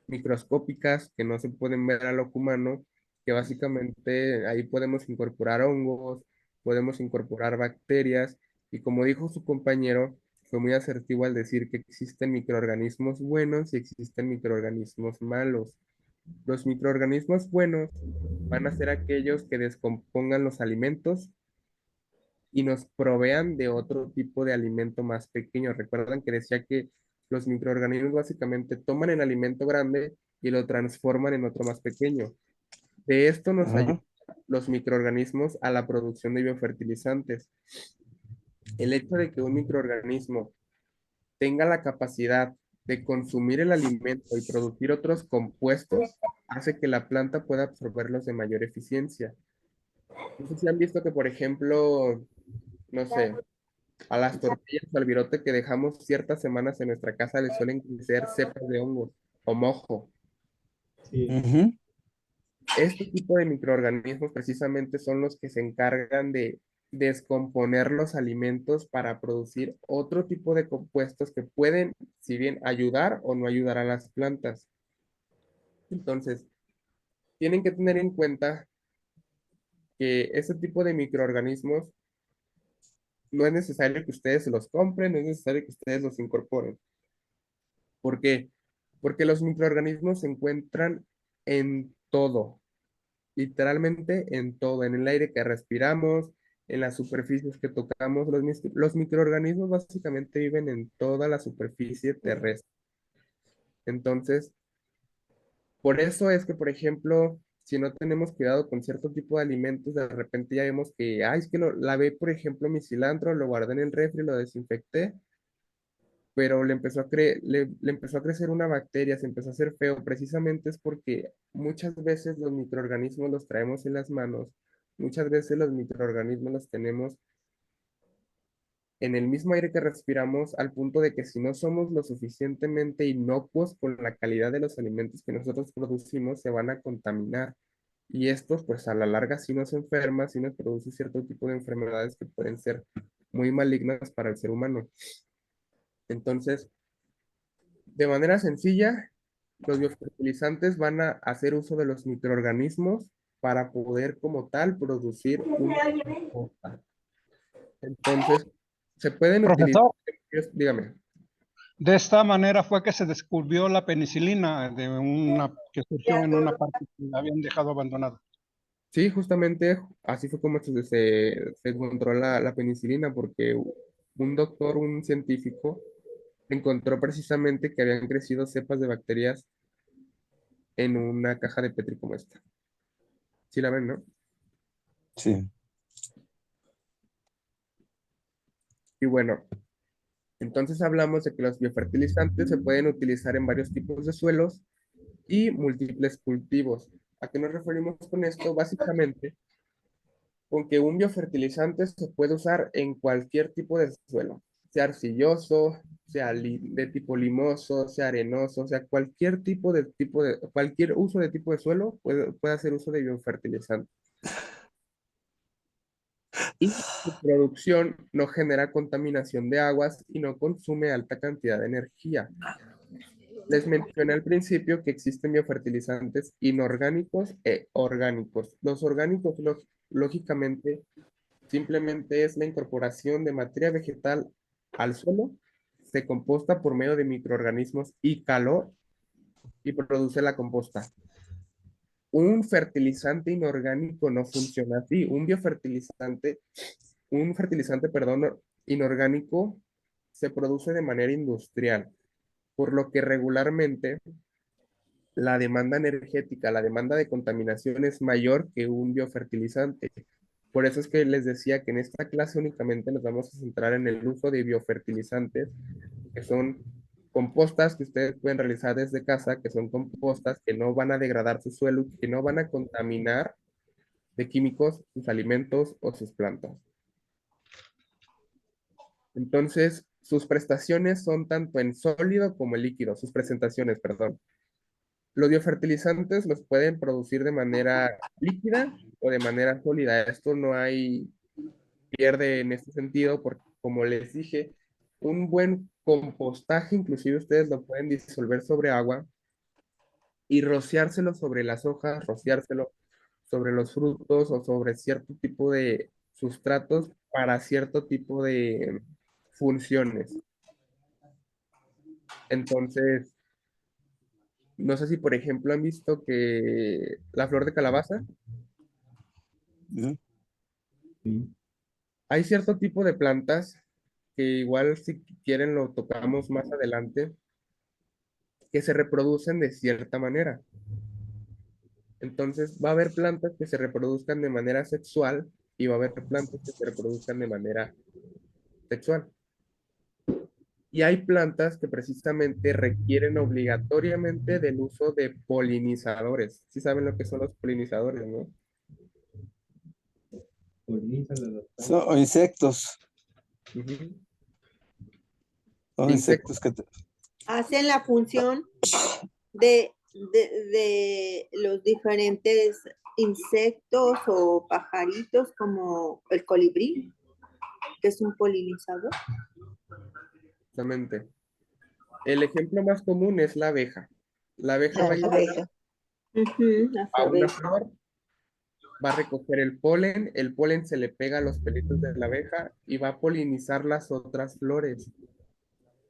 microscópicas, que no se pueden ver al ojo humano, que básicamente ahí podemos incorporar hongos, podemos incorporar bacterias, y como dijo su compañero, fue muy asertivo al decir que existen microorganismos buenos y existen microorganismos malos. Los microorganismos buenos van a ser aquellos que descompongan los alimentos y nos provean de otro tipo de alimento más pequeño. Recuerdan que decía que los microorganismos básicamente toman el alimento grande y lo transforman en otro más pequeño. De esto nos ayudan los microorganismos a la producción de biofertilizantes. El hecho de que un microorganismo tenga la capacidad de consumir el alimento y producir otros compuestos hace que la planta pueda absorberlos de mayor eficiencia. No sé si han visto que, por ejemplo, no sé, a las tortillas o al virote que dejamos ciertas semanas en nuestra casa le suelen crecer cepas de hongos o mojo. Sí. Este tipo de microorganismos precisamente son los que se encargan de descomponer los alimentos para producir otro tipo de compuestos que pueden, si bien ayudar o no ayudar a las plantas. Entonces, tienen que tener en cuenta que este tipo de microorganismos no es necesario que ustedes se los compren, no es necesario que ustedes los incorporen. ¿Por qué? Porque los microorganismos se encuentran en todo, literalmente en todo, en el aire que respiramos, en las superficies que tocamos. Los microorganismos básicamente viven en toda la superficie terrestre. Entonces, por eso es que, por ejemplo, si no tenemos cuidado con cierto tipo de alimentos, de repente ya vemos que, ay, es que lavé, por ejemplo, mi cilantro, lo guardé en el refri, lo desinfecté, pero le empezó a crecer una bacteria, se empezó a hacer feo. Precisamente es porque muchas veces los microorganismos los traemos en las manos, muchas veces los microorganismos los tenemos en el mismo aire que respiramos, al punto de que si no somos lo suficientemente inocuos con la calidad de los alimentos que nosotros producimos, se van a contaminar. Y estos, pues a la larga, sí nos enferma, sí nos produce cierto tipo de enfermedades que pueden ser muy malignas para el ser humano. Entonces, de manera sencilla, los biofertilizantes van a hacer uso de los microorganismos para poder como tal producir una composta. Entonces, se pueden utilizar, Profesor, dígame. de esta manera fue que se descubrió la penicilina, que surgió en una parte que la habían dejado abandonada. Sí, justamente así fue como se encontró la penicilina, porque un doctor, un científico, encontró precisamente que habían crecido cepas de bacterias en una caja de Petri como esta. Sí la ven, ¿no? Sí. Y bueno, entonces hablamos de que los biofertilizantes se pueden utilizar en varios tipos de suelos y múltiples cultivos. ¿A qué nos referimos con esto? Básicamente, con que un biofertilizante se puede usar en cualquier tipo de suelo, sea arcilloso, sea de tipo limoso, sea arenoso, sea cualquier cualquier uso de tipo de suelo puede hacer uso de biofertilizante. Y su producción no genera contaminación de aguas y no consume alta cantidad de energía. Les mencioné al principio que existen biofertilizantes inorgánicos e orgánicos. Los orgánicos, lógicamente, simplemente es la incorporación de materia vegetal al suelo, se composta por medio de microorganismos y calor y produce la composta. Un fertilizante inorgánico no funciona así. Un fertilizante, inorgánico se produce de manera industrial, por lo que regularmente la demanda energética, la demanda de contaminación es mayor que un biofertilizante. Por eso es que les decía que en esta clase únicamente nos vamos a centrar en el uso de biofertilizantes, que son compostas que ustedes pueden realizar desde casa, que son compostas que no van a degradar su suelo, que no van a contaminar de químicos sus alimentos o sus plantas. Entonces, sus prestaciones son tanto en sólido como en líquido, sus presentaciones, perdón. Los biofertilizantes los pueden producir de manera líquida o de manera sólida. Esto no hay pierde en este sentido porque, como les dije, un buen compostaje, inclusive ustedes lo pueden disolver sobre agua y rociárselo sobre las hojas, rociárselo sobre los frutos o sobre cierto tipo de sustratos para cierto tipo de funciones. Entonces, no sé si, por ejemplo, han visto que la flor de calabaza, hay cierto tipo de plantas que igual si quieren lo tocamos más adelante, que se reproducen de cierta manera. Entonces va a haber plantas que se reproduzcan de manera sexual y va a haber plantas que se reproduzcan de manera sexual. Y hay plantas que precisamente requieren obligatoriamente del uso de polinizadores. Sí saben lo que son los polinizadores, ¿no? Son insectos. Ujú. Son Insectos. insectos que Hacen la función de los diferentes insectos o pajaritos como el colibrí, que es un polinizador. Exactamente. El ejemplo más común es la abeja. La abeja va a La llegar abeja. Las a una abejas. flor, va a recoger el polen se le pega a los pelitos de la abeja y va a polinizar las otras flores.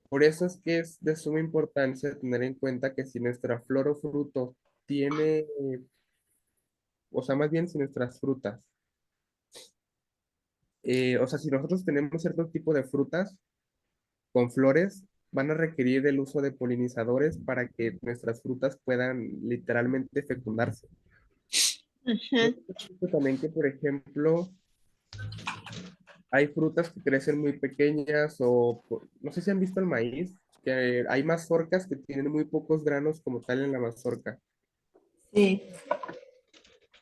Por eso es que es de suma importancia tener en cuenta que si nuestra flor o fruto tiene, o sea, más bien si nuestras frutas, o sea, si nosotros tenemos cierto tipo de frutas con flores, van a requerir el uso de polinizadores para que nuestras frutas puedan literalmente fecundarse. También que, por ejemplo, hay frutas que crecen muy pequeñas no sé si han visto el maíz, que hay mazorcas que tienen muy pocos granos como tal en la mazorca. Sí.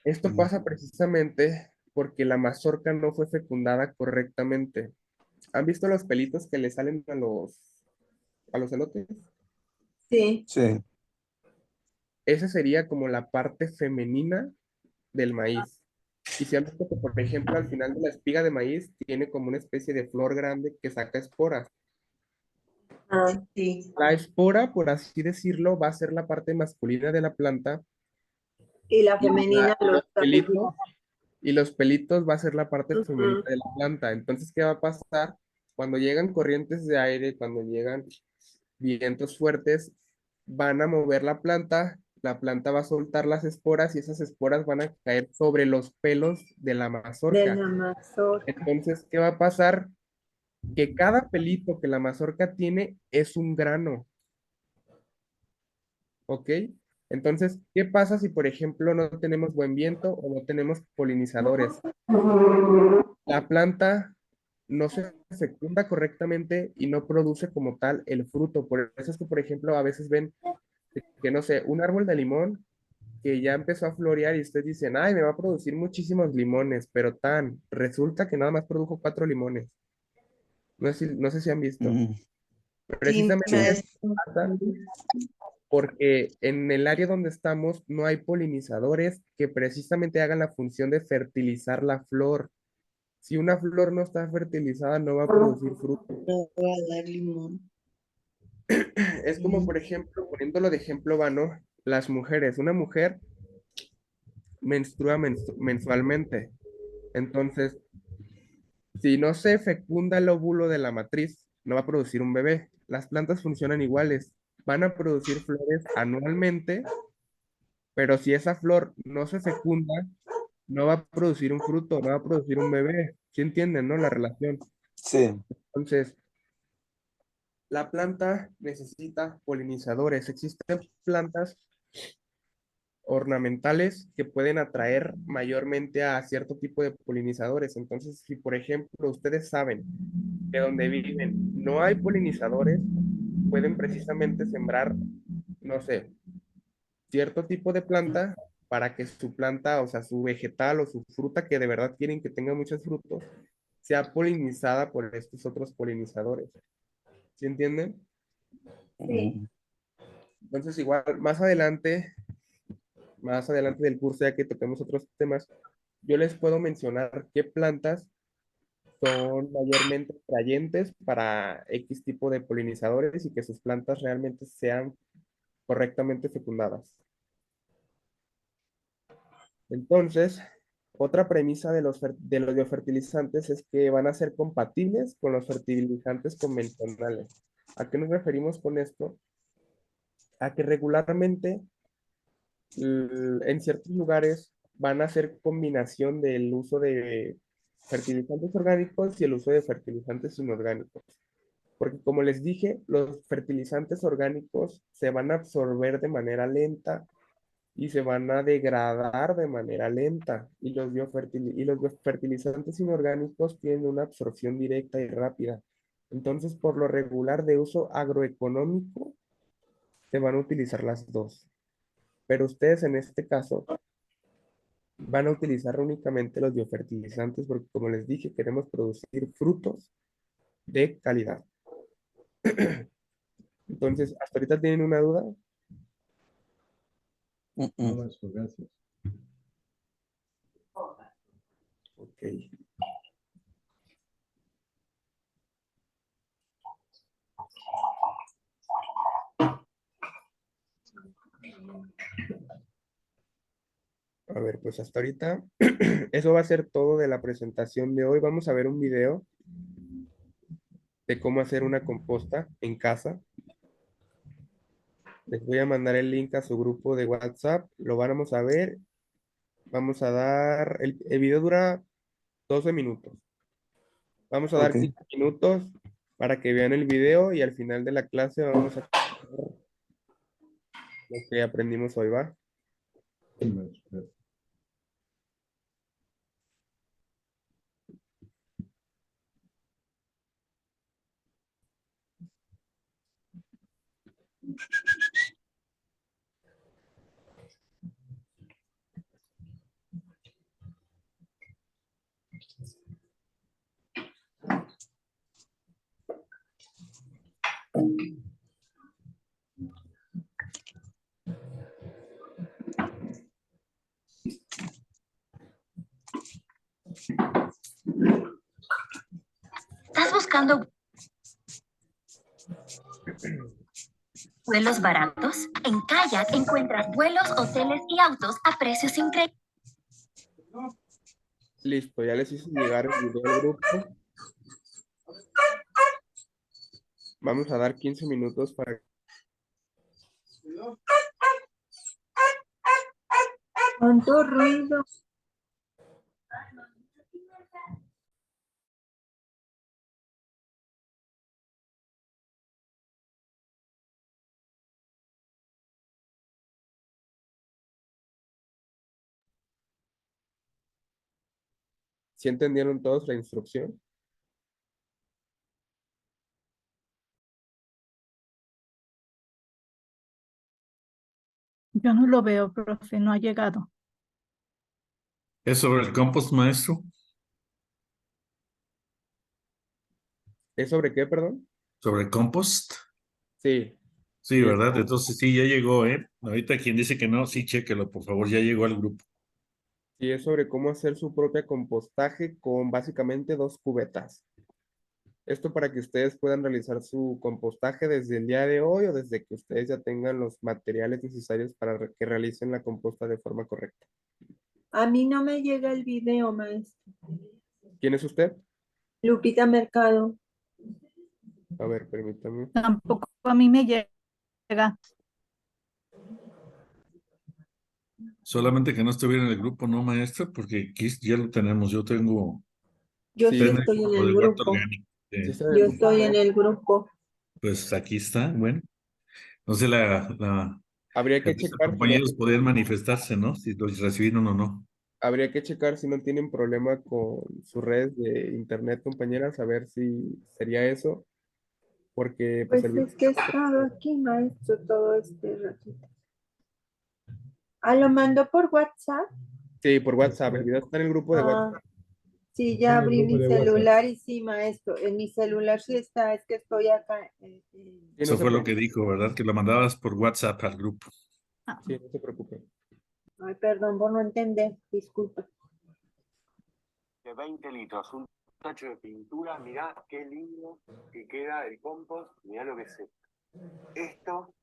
Esto pasa precisamente porque la mazorca no fue fecundada correctamente. ¿Han visto los pelitos que le salen a los elotes? Sí. sí. Esa sería como la parte femenina del maíz. Y si han visto que, por ejemplo, al final de la espiga de maíz tiene como una especie de flor grande que saca esporas. Sí. La espora, por así decirlo, va a ser la parte masculina de la planta Y la y, femenina los los pelitos, y los pelitos va a ser la parte femenina Ujú. de la planta. Entonces, ¿qué va a pasar? Cuando llegan corrientes de aire, cuando llegan vientos fuertes, van a mover la planta va a soltar las esporas y esas esporas van a caer sobre los pelos de la de mazorca. la mazorca. Entonces, ¿qué va a pasar? Que cada pelito que la mazorca tiene es un grano, ¿ok? Entonces, ¿qué pasa si, por ejemplo, no tenemos buen viento o no tenemos polinizadores? La planta no se fecunda correctamente y no produce como tal el fruto. Por eso es que, por ejemplo, a veces ven que, no sé, un árbol de limón que ya empezó a florear y ustedes dicen, ay, me va a producir muchísimos limones, pero resulta que nada más produjo 4 limones. No sé si han visto. Mm, Sí, Precisamente eso maestro. pasa porque en el área donde estamos no hay polinizadores que precisamente hagan la función de fertilizar la flor. Si una flor no está fertilizada, no va a producir fruto. No voy a dar limón. Es como, por ejemplo, poniéndolo de ejemplo vano, las mujeres. Una mujer menstrua mensualmente. Entonces, si no se fecunda el óvulo de la matriz, no va a producir un bebé. Las plantas funcionan iguales. Van a producir flores anualmente, pero si esa flor no se fecunda, no va a producir un fruto, no va a producir un bebé. ¿Sí entienden, no? La relación. sí. Entonces, la planta necesita polinizadores. Existen plantas ornamentales que pueden atraer mayormente a cierto tipo de polinizadores. Entonces, si por ejemplo ustedes saben que donde viven no hay polinizadores, pueden precisamente sembrar, no sé, cierto tipo de planta para que su planta, o sea, su vegetal o su fruta que de verdad quieren que tenga muchos frutos, sea polinizada por estos otros polinizadores. ¿Sí entienden? Mm, Entonces, igual, más adelante del curso, ya que toquemos otros temas, yo les puedo mencionar qué plantas son mayormente atrayentes para X tipo de polinizadores y que sus plantas realmente sean correctamente fecundadas. Entonces, otra premisa de los biofertilizantes es que van a ser compatibles con los fertilizantes convencionales. ¿A qué nos referimos con esto? A que regularmente en ciertos lugares van a hacer combinación del uso de fertilizantes orgánicos y el uso de fertilizantes inorgánicos. Porque como les dije, los fertilizantes orgánicos se van a absorber de manera lenta y se van a degradar de manera lenta. Y los biofertilizantes inorgánicos tienen una absorción directa y rápida. Entonces, por lo regular de uso agroeconómico, se van a utilizar las dos. Pero ustedes en este caso van a utilizar únicamente los biofertilizantes porque, como les dije, queremos producir frutos de calidad. Entonces, ¿hasta ahorita tienen una duda? mm, No, mm. maestro, gracias. Ok. A ver, pues hasta ahorita eso va a ser todo de la presentación de hoy. Vamos a ver un video de cómo hacer una composta en casa. Les voy a mandar el link a su grupo de WhatsApp. Lo vamos a ver. Vamos a dar, el video dura 12 minutos. Vamos a Ok, dar 15 minutos para que vean el video y al final de la clase vamos a ver lo que aprendimos hoy, ¿va? Sí, maestro, gracias. ¿Estás buscando vuelos baratos? En Kayak encuentras vuelos, hoteles y autos a precios increíbles. Listo, ya les hice llegar el video al grupo. Vamos a dar 15 minutos para... Tanto ruido. ¿Sí entendieron todos la instrucción? Yo no lo veo, profe, no ha llegado. ¿Es sobre el compost, maestro? ¿Es sobre qué, perdón? ¿Sobre compost? Sí, Sí, sí, ¿verdad? Entonces sí, ya llegó, ¿eh? Ahorita quien dice que no, sí, chéquelo, por favor, ya llegó al grupo. sí, es sobre cómo hacer su propia compostaje con básicamente 2 cubetas. Esto para que ustedes puedan realizar su compostaje desde el día de hoy o desde que ustedes ya tengan los materiales necesarios para que realicen la composta de forma correcta. A mí no me llega el video, maestro. ¿Quién es usted? Lupita Mercado. A ver, permítame. Tampoco a mí me llega. Solamente que no estuviera en el grupo, ¿no, maestra? Porque aquí ya lo tenemos. Yo tengo, Yo Sí, sí tengo el estoy en grupo el de huerto grupo. orgánico. sí está en el Yo grupo, estoy en ¿no? el grupo. Pues aquí está, bueno. No sé, Habría que nuestros checar si no, compañeros podrían manifestarse, ¿no? Si los recibieron o no. habría que checar si no tienen problema con sus redes de internet, compañeras, a ver si sería eso, porque pues Pues el es que he estado aquí, maestro, todo este ratito. Ah, lo mandó por WhatsApp. sí, por WhatsApp, el video está en el grupo de WhatsApp. Ah, sí, ya abrí mi celular y sí, maestro. En mi celular sí está, es que estoy acá. Sí, no Eso se fue lo preocupe, que dijo, ¿verdad? Que lo mandabas por WhatsApp al grupo. Ah, sí, no se preocupe. Ay, perdón por no entender, disculpa. De 20 litros, un tacho de pintura, mirá qué lindo que queda el compost, mirá lo que es esto. Esto,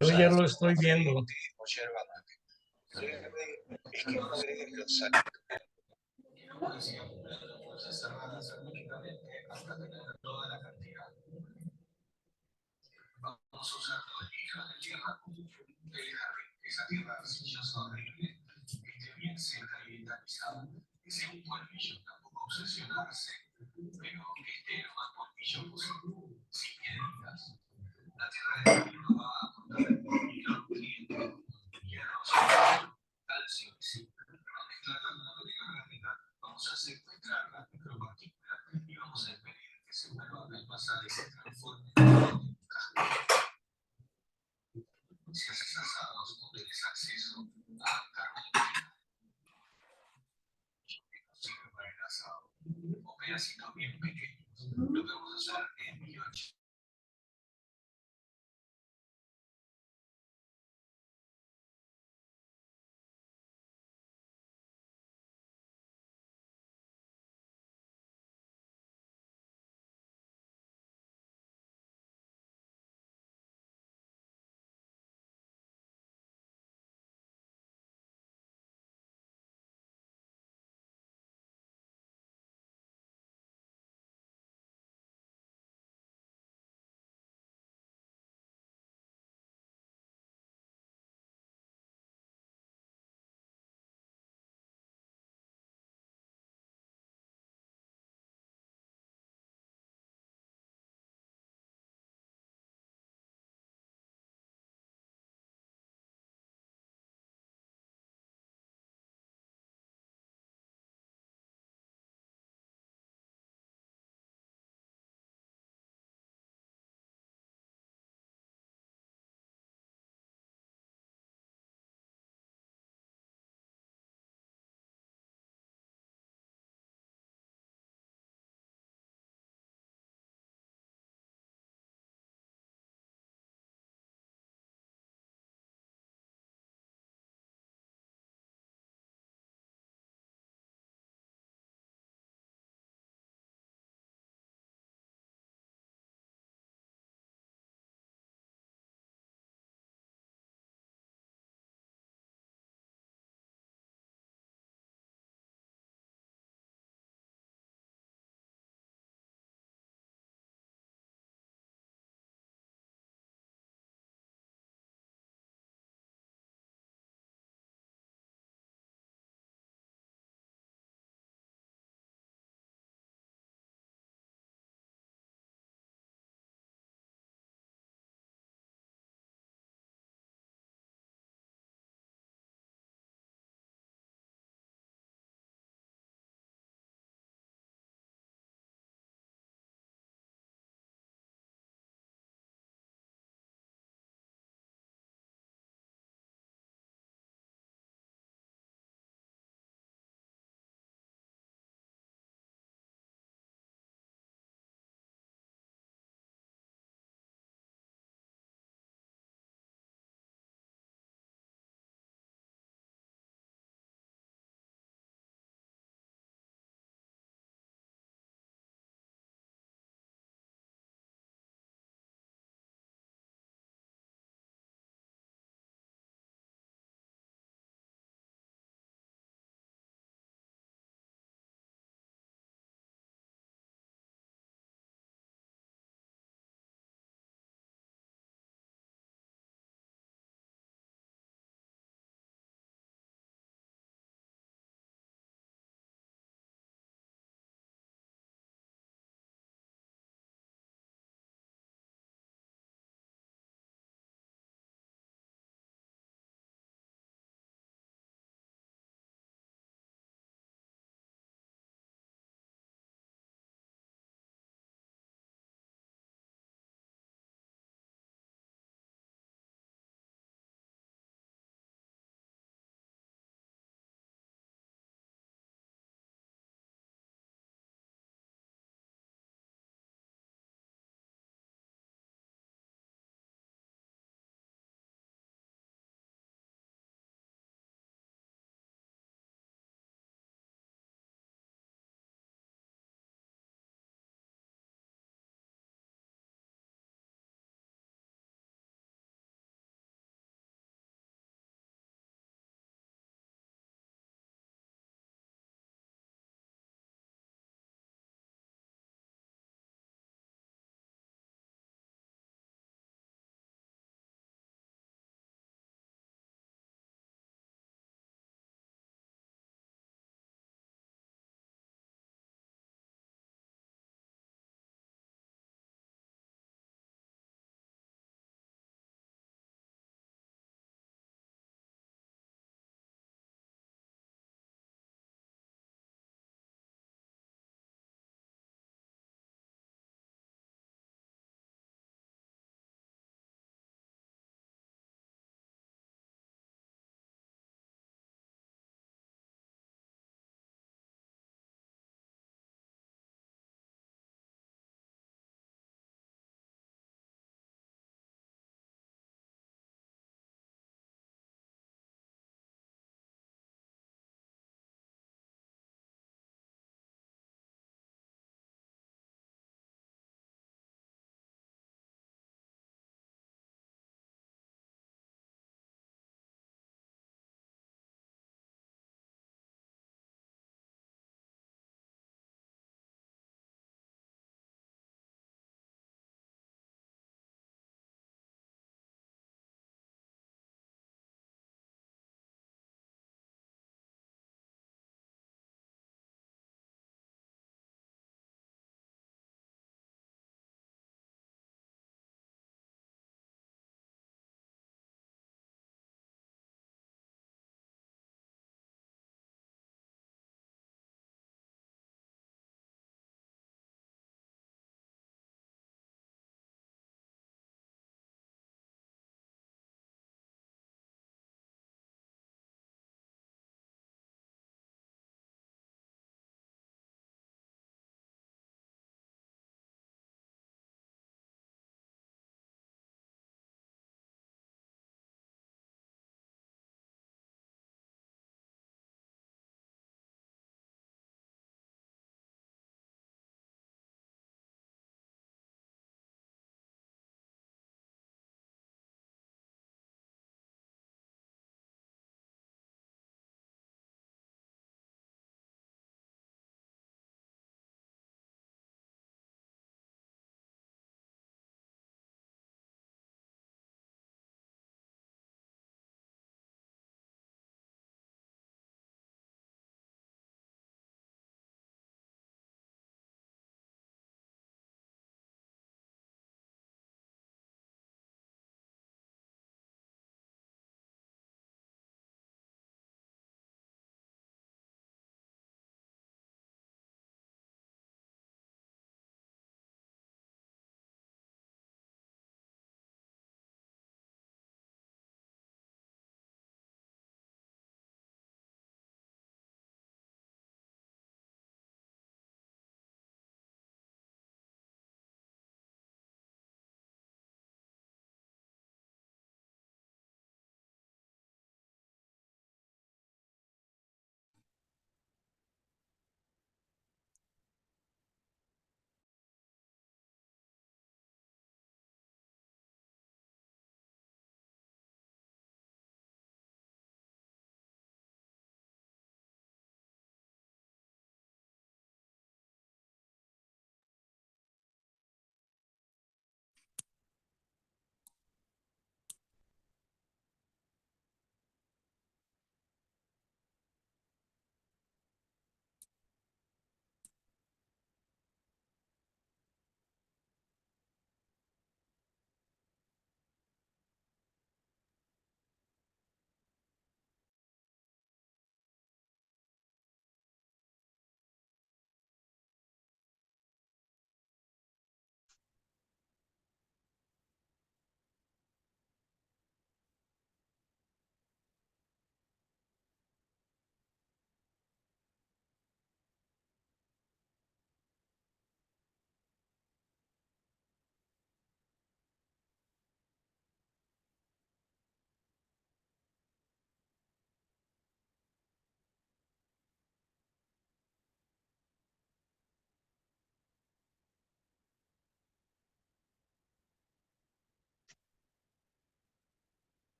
Yo ya lo estoy viendo.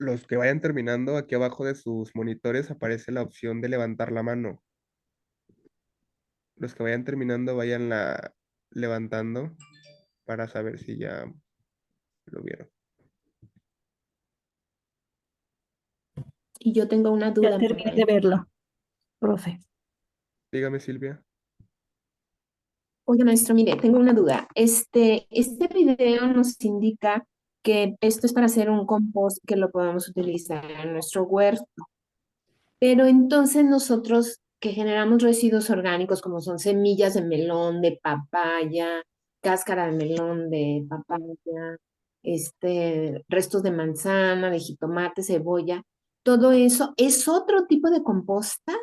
los que vayan terminando, aquí abajo de sus monitores aparece la opción de levantar la mano. Los que vayan terminando, levantando para saber si ya lo vieron. Y yo tengo una Ya duda, terminé de verlo, profe. Dígame, Silvia. Oye, maestro, mire, tengo una duda. Este video nos indica que esto es para hacer un compost que lo podemos utilizar en nuestro huerto. Pero entonces nosotros que generamos residuos orgánicos como son semillas de melón, de papaya, cáscara de melón, de papaya, restos de manzana, de jitomate, cebolla, todo eso, ¿es otro tipo de composta?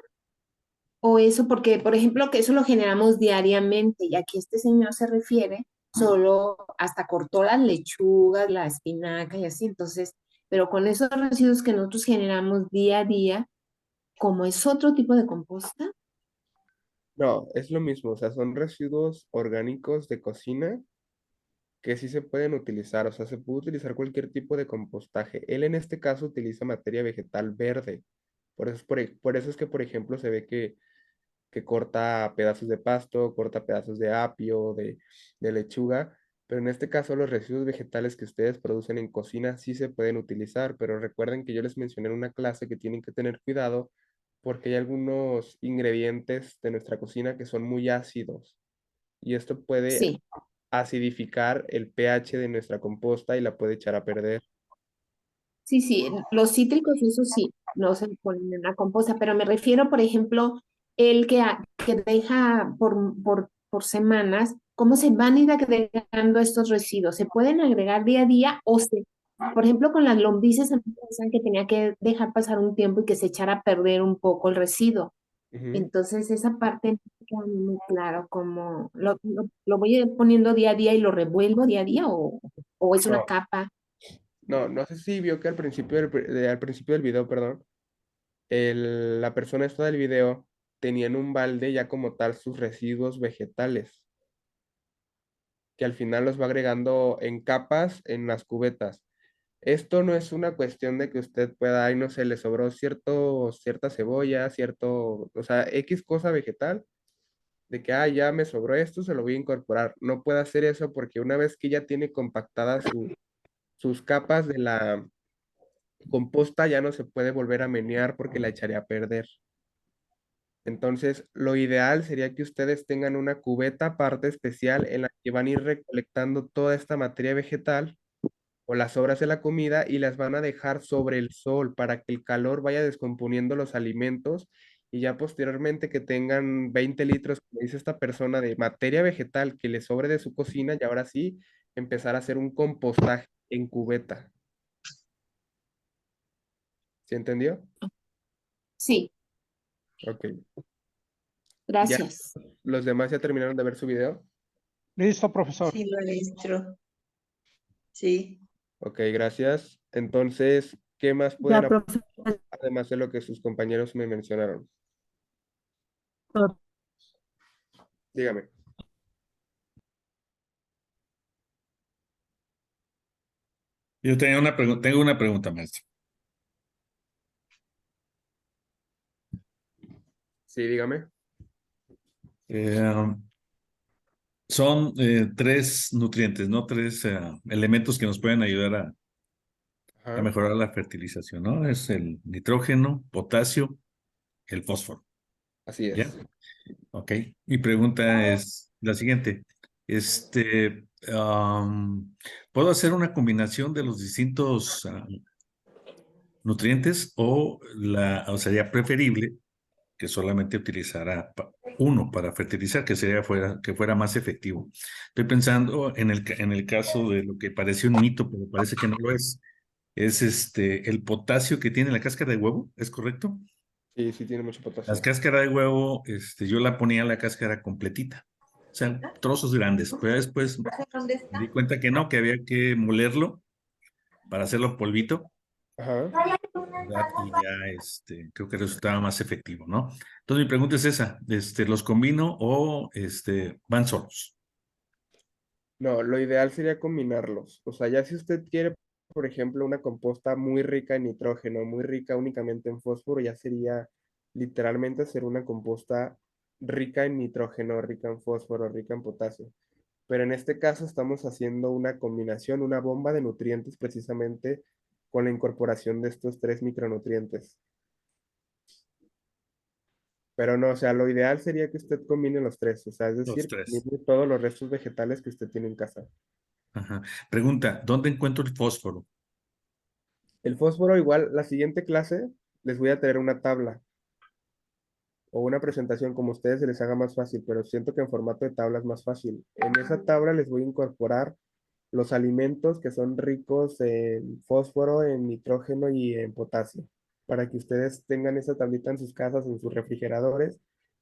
O eso, porque, por ejemplo, que eso lo generamos diariamente, y aquí este señor se refiere, solo hasta cortó las lechugas, la espinaca y así, entonces, pero con esos residuos que nosotros generamos día a día, como es otro tipo de composta, No, es lo mismo, o sea, son residuos orgánicos de cocina que sí se pueden utilizar, o sea, se puede utilizar cualquier tipo de compostaje. Él en este caso utiliza materia vegetal verde, por eso es, por eso es que, por ejemplo, se ve que corta pedazos de pasto, corta pedazos de apio, de lechuga, pero en este caso los residuos vegetales que ustedes producen en cocina sí se pueden utilizar, pero recuerden que yo les mencioné en una clase que tienen que tener cuidado porque hay algunos ingredientes de nuestra cocina que son muy ácidos y esto puede sí, acidificar el pH de nuestra composta y la puede echar a perder. sí, sí, los cítricos, eso sí, no se ponen en la composta, pero me refiero, por ejemplo, que deja por semanas, ¿cómo se van a ir agregando estos residuos? ¿Se pueden agregar día a día por ejemplo, con las lombrices, a mí me decían que tenía que dejar pasar un tiempo y que se echara a perder un poco el residuo? Ujú. Entonces, esa parte no me queda muy claro, como lo voy poniendo día a día y lo revuelvo día a día o es una No, capa. no sé si vio que al principio del video, perdón, la persona esta del video tenía en un balde ya como tal sus residuos vegetales, que al final los va agregando en capas en las cubetas. Esto no es una cuestión de que usted pueda, ay, no sé, le sobró cierta cebolla, o sea, X cosa vegetal, de que, ah, ya me sobró esto, se lo voy a incorporar. No puede hacer eso porque una vez que ya tiene compactadas sus capas de la composta, ya no se puede volver a menear porque la echaría a perder. Entonces, lo ideal sería que ustedes tengan una cubeta aparte especial en la que van a ir recolectando toda esta materia vegetal o las sobras de la comida y las van a dejar sobre el sol para que el calor vaya descomponiendo los alimentos y ya posteriormente que tengan 20 litros, como dice esta persona, de materia vegetal que le sobre de su cocina y ahora sí empezar a hacer un compostaje en cubeta. ¿Sí entendió? Sí, Ok. ¿Ya gracias. los demás ya terminaron de ver su video? Listo, profesor. Sí, maestro. Sí. Ok, gracias. Entonces, ¿qué más pueden Ya, aportar profesor. además de lo que sus compañeros me mencionaron? Dígame. Yo tengo una pregunta, maestro. Sí, dígame. Eh, Son tres nutrientes, ¿no? Tres elementos que nos pueden ayudar a Ajá, mejorar la fertilización, ¿no? Es el nitrógeno, potasio, el fósforo. así ¿Ya? es. Ok. Mi pregunta es la siguiente. ¿Puedo hacer una combinación de los distintos nutrientes o sería preferible que solamente utilizara uno para fertilizar, que fuera más efectivo? Estoy pensando en el caso de lo que parece un mito, pero parece que no lo es. Es el potasio que tiene la cáscara de huevo, ¿es correcto? Sí, sí tiene mucho Las potasio. cáscaras de huevo, yo la ponía la cáscara completita, o sea, trozos grandes, pero después ¿Dónde me di está? cuenta que no, que había que molerlo para hacerlo polvito, Ajá. ¿verdad? Y ya, creo que resultaba más efectivo, ¿no? Entonces mi pregunta es esa, ¿los combino o, van solos? No, lo ideal sería combinarlos. O sea, ya si usted quiere por ejemplo, una composta muy rica en nitrógeno, muy rica únicamente en fósforo, ya sería literalmente hacer una composta rica en nitrógeno, rica en fósforo, rica en potasio. Pero en este caso estamos haciendo una combinación, una bomba de nutrientes precisamente con la incorporación de estos 3 micronutrientes. Pero no, o sea, lo ideal sería que usted combine los tres, o sea, es Los decir, tres. combine todos los restos vegetales que usted tiene en casa. Ajá. Pregunta, ¿dónde encuentro el fósforo? El fósforo, igual, la siguiente clase les voy a traer una tabla o una presentación como a ustedes se les haga más fácil, pero siento que en formato de tabla es más fácil. En esa tabla les voy a incorporar los alimentos que son ricos en fósforo, en nitrógeno y en potasio, para que ustedes tengan esa tablita en sus casas, en sus refrigeradores,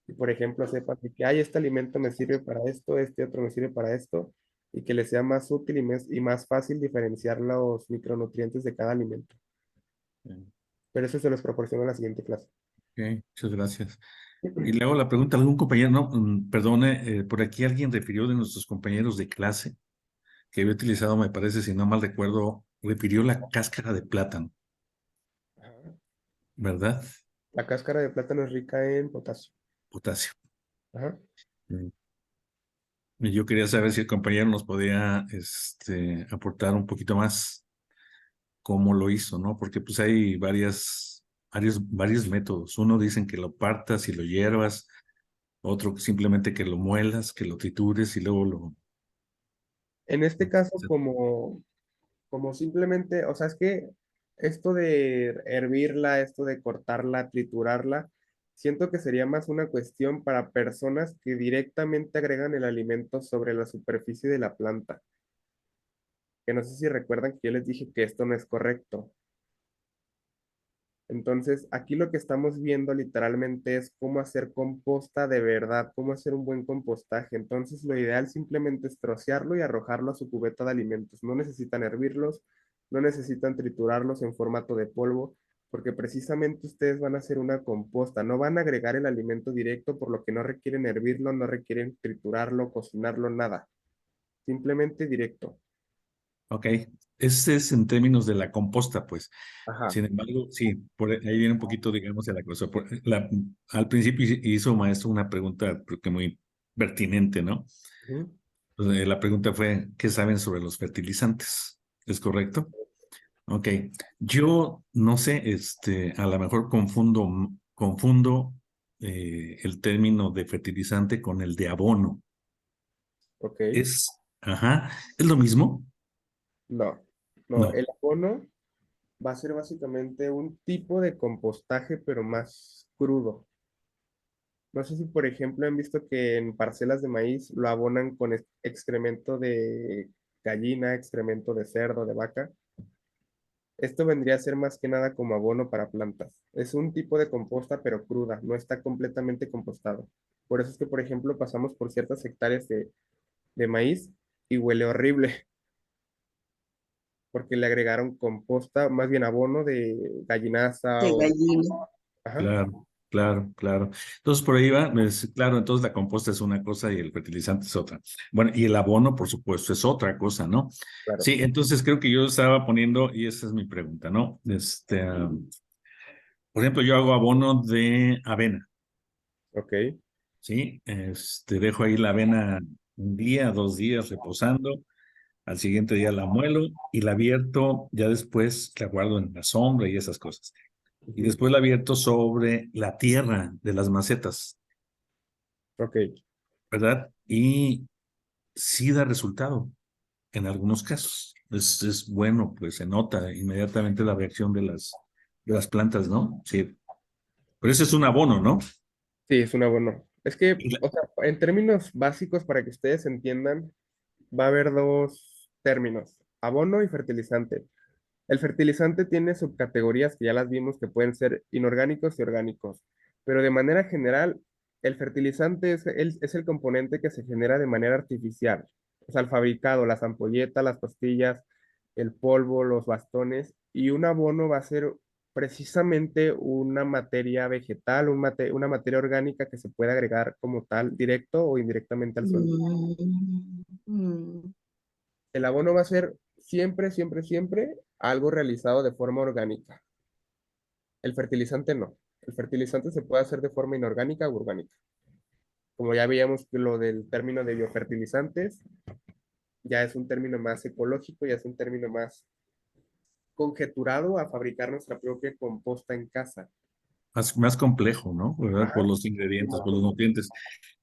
y por ejemplo sepan que, ay, este alimento me sirve para esto, este otro me sirve para esto, y que les sea más útil y más fácil diferenciar los micronutrientes de cada alimento. Pero eso se los proporciono en la siguiente clase. Ok, muchas gracias. Y le hago la pregunta a algún compañero, no, perdone, por aquí alguien refirió de nuestros compañeros de clase que había utilizado, me parece, si no mal recuerdo, refirió la cáscara de plátano, Ajá. ¿verdad? La cáscara de plátano es rica en potasio. Potasio. Ajá. Mm. Y yo quería saber si el compañero nos podía aportar un poquito más cómo lo hizo, ¿no? Porque pues hay varios métodos. Uno dicen que lo partas y lo hiervas, otro simplemente que lo muelas, que lo tritures y luego lo... En este caso, como simplemente, o sea, es que esto de hervirla, esto de cortarla, triturarla, siento que sería más una cuestión para personas que directamente agregan el alimento sobre la superficie de la planta. Que no sé si recuerdan que yo les dije que esto no es correcto. Entonces, aquí lo que estamos viendo literalmente es cómo hacer composta de verdad, cómo hacer un buen compostaje. Entonces, lo ideal simplemente es trocearlo y arrojarlo a su cubeta de alimentos. No necesitan hervirlos, no necesitan triturarlos en formato de polvo, porque precisamente ustedes van a hacer una composta. No van a agregar el alimento directo, por lo que no requieren hervirlo, no requieren triturarlo, cocinarlo, nada. Simplemente directo. Ok, ese es en términos de la composta, pues. Ajá. Sin embargo, sí, ahí viene un poquito, digamos, de la cosa. Al principio hizo maestro una pregunta, creo que muy pertinente, ¿no? Ujú. La pregunta fue, ¿qué saben sobre los fertilizantes? ¿Es correcto? Ok, yo no sé, a lo mejor confundo el término de fertilizante con el de abono. Ok. Ajá, ¿es lo mismo? No, no, No. el abono va a ser básicamente un tipo de compostaje, pero más crudo. No sé si, por ejemplo, han visto que en parcelas de maíz lo abonan con excremento de gallina, excremento de cerdo, de vaca. Esto vendría a ser más que nada como abono para plantas. Es un tipo de composta, pero cruda, no está completamente compostado. Por eso es que, por ejemplo, pasamos por ciertas hectáreas de maíz y huele horrible, porque le agregaron composta, más bien abono de gallinaza de o... gallina. Ajá, Claro, claro, claro. Entonces por ahí va, claro, entonces la composta es una cosa y el fertilizante es otra. Bueno, y el abono, por supuesto, es otra cosa, ¿no? claro. Sí, entonces creo que yo estaba poniendo, y esa es mi pregunta, ¿no? Por ejemplo, yo hago abono de avena, Ok. ¿sí? Dejo ahí la avena un día, 2 días reposando, al siguiente día la muelo y la vierto, ya después la guardo en la sombra y esas cosas. Y Ujú. después la vierto sobre la tierra de las macetas, Ok. ¿verdad? Y sí da resultado en algunos casos. Es bueno, pues se nota inmediatamente la reacción de las plantas, ¿no? Sí. Pero ese es un abono, ¿no? Sí, es un abono. Es que, Y la- o sea, en términos básicos, para que ustedes entiendan, va a haber dos términos, abono y fertilizante. El fertilizante tiene subcategorías que ya las vimos que pueden ser inorgánicos y orgánicos, pero de manera general, el fertilizante es el componente que se genera de manera artificial. O sea, el fabricado, las ampolletas, las pastillas, el polvo, los bastones, y un abono va a ser precisamente una materia vegetal, una materia orgánica que se puede agregar como tal, directo o indirectamente al suelo. Mm, mm. El abono va a ser siempre, siempre, siempre algo realizado de forma orgánica. El fertilizante no. El fertilizante se puede hacer de forma inorgánica o orgánica. Como ya veíamos que lo del término de biofertilizantes, ya es un término más ecológico, ya es un término más conjeturado a fabricar nuestra propia composta en casa. Más complejo, ¿no? ¿Verdad? Por Ajá. los ingredientes, por los nutrientes.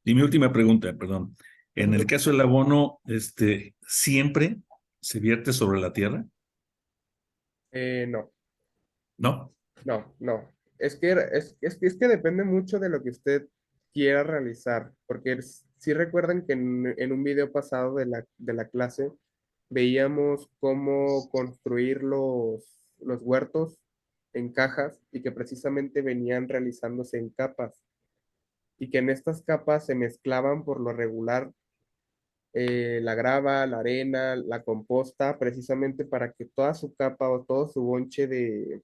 Y mi última pregunta, perdón. En el caso del abono, ¿siempre se vierte sobre la tierra? No, ¿No? no. Es que depende mucho de lo que usted quiera realizar, porque si recuerdan que en un video pasado de la clase veíamos cómo construir los huertos en cajas y que precisamente venían realizándose en capas y que en estas capas se mezclaban por lo regular la grava, la arena, la composta, precisamente para que toda su capa o todo su bonche de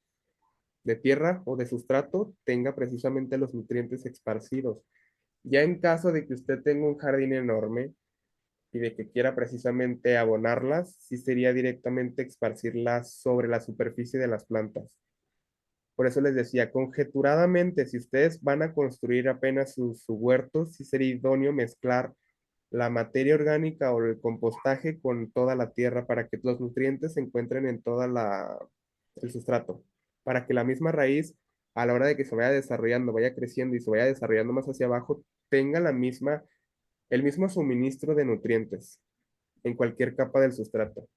tierra o de sustrato tenga precisamente los nutrientes esparcidos. Ya en caso de que usted tenga un jardín enorme y de que quiera precisamente abonarlas, sí sería directamente esparcirlas sobre la superficie de las plantas. Por eso les decía, conjeturadamente, si ustedes van a construir apenas su huerto, sí sería idóneo mezclar la materia orgánica o el compostaje con toda la tierra para que los nutrientes se encuentren en toda el sustrato, para que la misma raíz, a la hora de que se vaya desarrollando, vaya creciendo y se vaya desarrollando más hacia abajo, tenga el mismo suministro de nutrientes en cualquier capa del sustrato.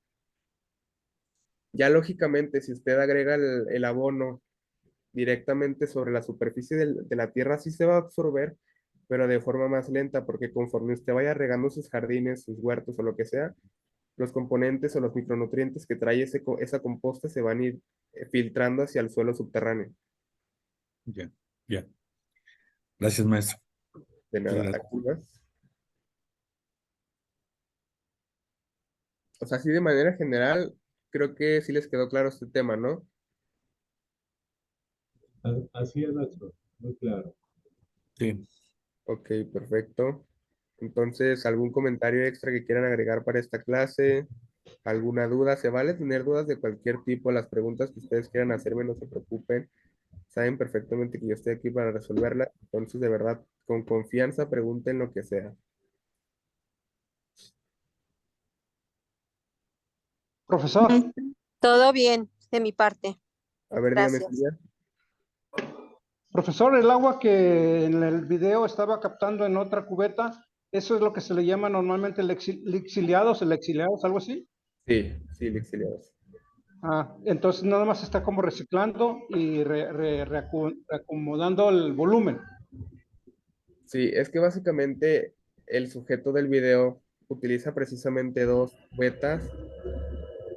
Ya lógicamente, si usted agrega el abono directamente sobre la superficie de la tierra, sí se va a absorber, pero de forma más lenta, porque conforme usted vaya regando sus jardines, sus huertos o lo que sea, los componentes o los micronutrientes que trae esa composta se van a ir filtrando hacia el suelo subterráneo. Ya, ya. Gracias, maestro. De nada, Gracias. aquí vas. O sea, así de manera general, creo que sí les quedó claro este tema, ¿no? Así es, maestro, muy claro. Sí. Ok, perfecto. Entonces, ¿algún comentario extra que quieran agregar para esta clase? ¿Alguna duda? Se vale tener dudas de cualquier tipo. Las preguntas que ustedes quieran hacerme, no se preocupen. Saben perfectamente que yo estoy aquí para resolverlas. Entonces, de verdad, con confianza, pregunten lo que sea. Profesor, Todo bien de mi parte. A ver, dígame, Gracias. Silvia. profesor, el agua que en el video estaba captando en otra cubeta, ¿eso es lo que se le llama normalmente el exiliados, algo así? Sí, sí, exiliados. Ah, entonces nada más está como reciclando y reacomodando el volumen. Sí, es que básicamente el sujeto del video utiliza precisamente dos cubetas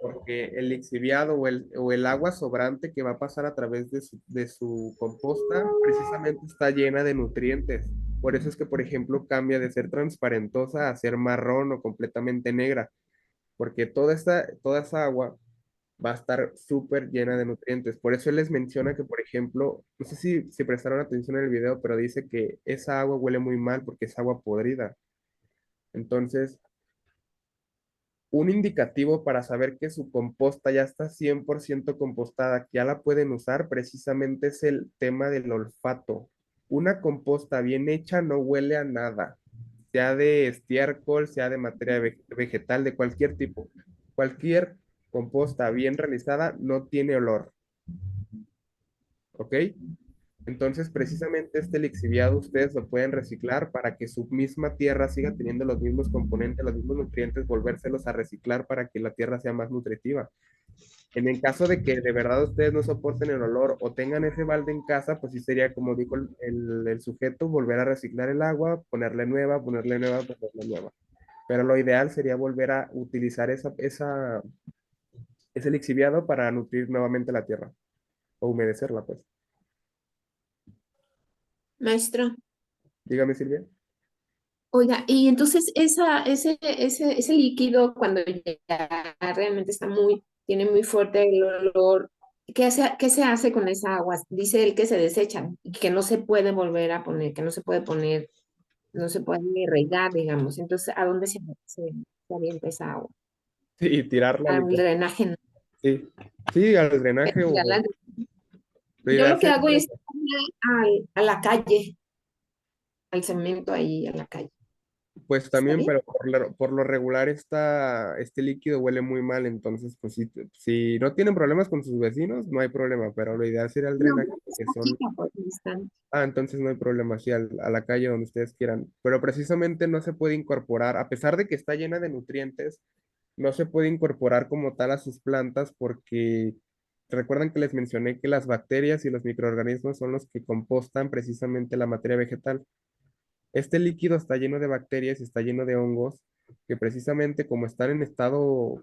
porque el lixiviado o el agua sobrante que va a pasar a través de su composta precisamente está llena de nutrientes. Por eso es que, por ejemplo, cambia de ser transparentosa a ser marrón o completamente negra, porque toda esa agua va a estar súper llena de nutrientes. Por eso él les menciona que, por ejemplo, no sé si prestaron atención en el video, pero dice que esa agua huele muy mal porque es agua podrida. Entonces, un indicativo para saber que su composta ya está 100% compostada, que ya la pueden usar, precisamente es el tema del olfato. Una composta bien hecha no huele a nada, sea de estiércol, sea de materia vegetal, de cualquier tipo. Cualquier composta bien realizada no tiene olor, ¿ok? Entonces, precisamente este lixiviado ustedes lo pueden reciclar para que su misma tierra siga teniendo los mismos componentes, los mismos nutrientes, volvérselos a reciclar para que la tierra sea más nutritiva. En el caso de que de verdad ustedes no soporten el olor o tengan ese balde en casa, pues sí sería, como dijo el sujeto, volver a reciclar el agua, ponerle nueva, ponerle nueva, ponerle nueva. Pero lo ideal sería volver a utilizar ese lixiviado para nutrir nuevamente la tierra o humedecerla, pues. Maestro, Dígame, Silvia. oiga, y entonces ese líquido cuando ya realmente tiene muy fuerte el olor, qué se hace con esa agua? Dice él que se desecha y que no se puede volver a poner, que no se puede poner, no se puede ni regar, digamos. Entonces, ¿a dónde se avienta esa agua? Sí, y tirarla Al literal. drenaje. Sí, Sí, al drenaje Pero o ya lo yo ideal lo que sería- hago es a la calle, al cemento ahí a la calle. Pues ¿Está también, bien? pero por lo regular este líquido huele muy mal, entonces pues sí, si no tienen problemas con sus vecinos, no hay problema, pero lo ideal sería el No, drenaje, es que son, poquita, pues, bastante. entonces no hay problema, sí, a la calle donde ustedes quieran, pero precisamente no se puede incorporar, a pesar de que está llena de nutrientes, no se puede incorporar como tal a sus plantas porque recuerdan que les mencioné que las bacterias y los microorganismos son los que compostan precisamente la materia vegetal. Este líquido está lleno de bacterias y está lleno de hongos que precisamente como están en estado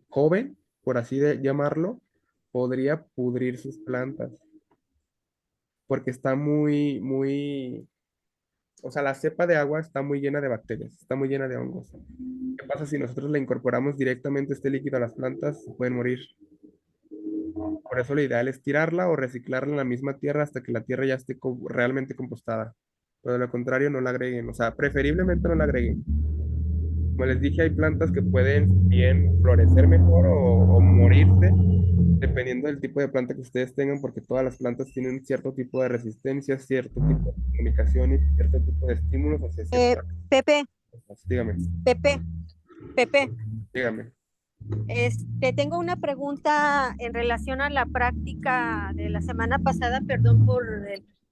joven, por así llamarlo, podría pudrir sus plantas porque está o sea, la cepa de agua está muy llena de bacterias, está muy llena de hongos. ¿Qué pasa si nosotros le incorporamos directamente este líquido a las plantas? Se pueden morir. Por eso lo ideal es tirarla o reciclarla en la misma tierra hasta que la tierra ya esté realmente compostada. Pero de lo contrario, no la agreguen. O sea, preferiblemente no la agreguen. Como les dije, hay plantas que pueden bien florecer mejor o morirse, dependiendo del tipo de planta que ustedes tengan, porque todas las plantas tienen cierto tipo de resistencia, cierto tipo de comunicación y cierto tipo de estímulos hacia ciertas Pepe, cosas. Dígame, Pepe, Pepe, dígame. tengo una pregunta en relación a la práctica de la semana pasada, perdón por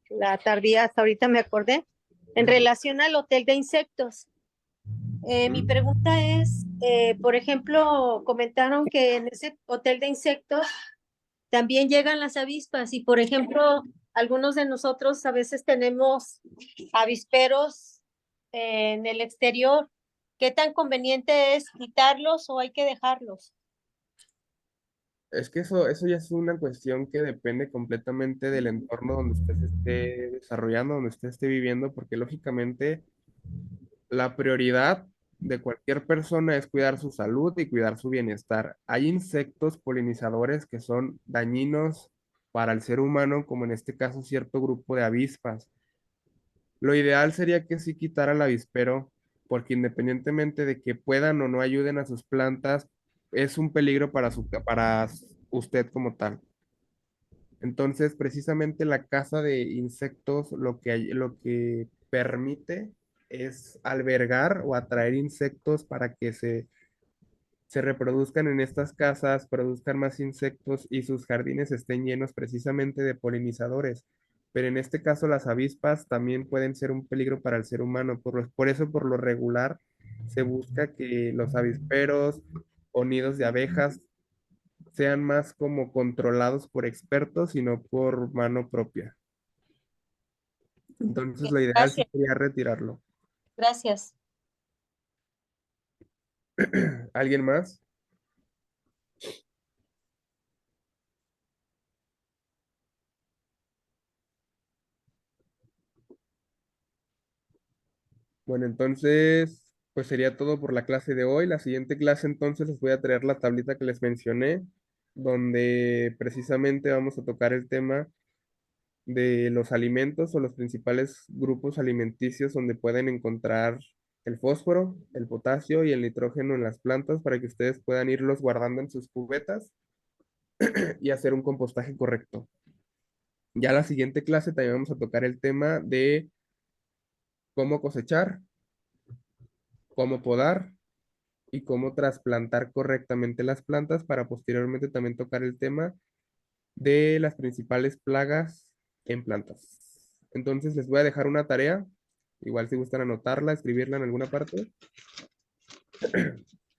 la tardía, hasta ahorita me acordé, en relación al hotel de insectos. Mi pregunta es, por ejemplo, comentaron que en ese hotel de insectos también llegan las avispas y, por ejemplo, algunos de nosotros a veces tenemos avisperos en el exterior. ¿Qué tan conveniente es quitarlos o hay que dejarlos? Es que eso ya es una cuestión que depende completamente del entorno donde usted se esté desarrollando, donde usted esté viviendo, porque lógicamente la prioridad de cualquier persona es cuidar su salud y cuidar su bienestar. Hay insectos polinizadores que son dañinos para el ser humano, como en este caso cierto grupo de avispas. Lo ideal sería que sí quitara el avispero, porque independientemente de que puedan o no ayuden a sus plantas, es un peligro para usted como tal. Entonces, precisamente la caza de insectos lo que permite es albergar o atraer insectos para que se reproduzcan en estas casas, produzcan más insectos y sus jardines estén llenos precisamente de polinizadores. Pero en este caso las avispas también pueden ser un peligro para el ser humano. Por eso, por lo regular, se busca que los avisperos o nidos de abejas sean más como controlados por expertos y no por mano propia. Entonces, lo ideal sí Gracias, sería retirarlo. gracias. ¿Alguien más? Bueno, entonces, pues sería todo por la clase de hoy. La siguiente clase, entonces, les voy a traer la tablita que les mencioné, donde precisamente vamos a tocar el tema de los alimentos o los principales grupos alimenticios donde pueden encontrar el fósforo, el potasio y el nitrógeno en las plantas para que ustedes puedan irlos guardando en sus cubetas y hacer un compostaje correcto. Ya la siguiente clase también vamos a tocar el tema de cómo cosechar, cómo podar y cómo trasplantar correctamente las plantas para posteriormente también tocar el tema de las principales plagas en plantas. Entonces les voy a dejar una tarea, igual si gustan anotarla, escribirla en alguna parte.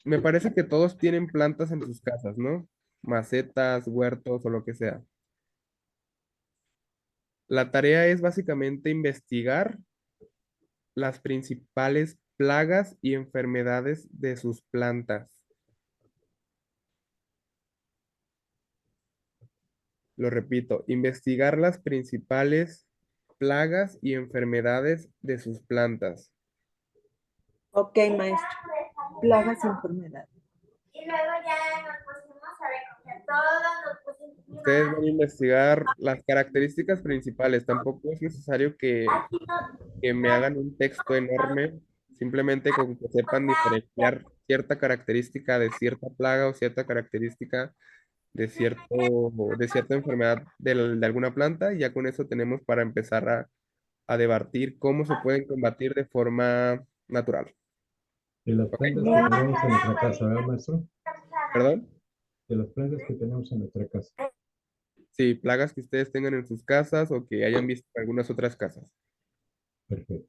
Me parece que todos tienen plantas en sus casas, ¿no? Macetas, huertos o lo que sea. La tarea es básicamente investigar las principales plagas y enfermedades de sus plantas. Lo repito, investigar las principales plagas y enfermedades de sus plantas. Ok, maestro. Plagas y enfermedades. Y luego ya nos pusimos a recoger todo, nos pusimos Ustedes van a investigar las características principales. Tampoco es necesario que me hagan un texto enorme, simplemente con que sepan diferenciar cierta característica de cierta plaga o cierta característica de cierta enfermedad de alguna planta, y ya con eso tenemos para empezar a debatir cómo se pueden combatir de forma natural. De las plantas que tenemos en nuestra casa, ¿verdad, maestro? ¿Perdón? De las plantas que tenemos en nuestra casa. Sí, plagas que ustedes tengan en sus casas o que hayan visto en algunas otras casas. Perfecto.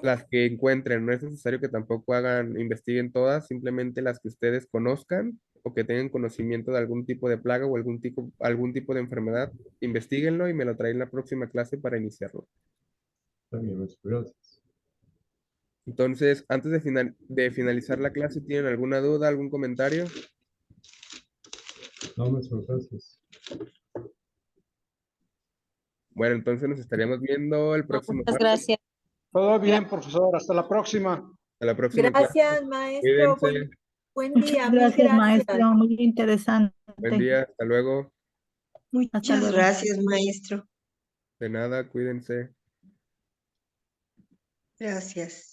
Las que encuentren, no es necesario que tampoco investiguen todas, simplemente las que ustedes conozcan o que tengan conocimiento de algún tipo de plaga o algún tipo de enfermedad, investíguenlo y me lo traen la próxima clase para iniciarlo. Está bien, maestro. Gracias. Entonces, antes de finalizar la clase, ¿tienen alguna duda, algún comentario? No, maestro, gracias. Bueno, entonces nos estaríamos viendo el próximo Muchas martes. gracias. Todo bien, profesor. Hasta la próxima. Hasta la próxima clase. Gracias, maestro. Cuídense. Buen Muchas día, mil gracias, gracias. maestro. Muy interesante. Buen día. Hasta luego. Hasta Muchas luego. gracias, maestro. De nada, cuídense. Gracias.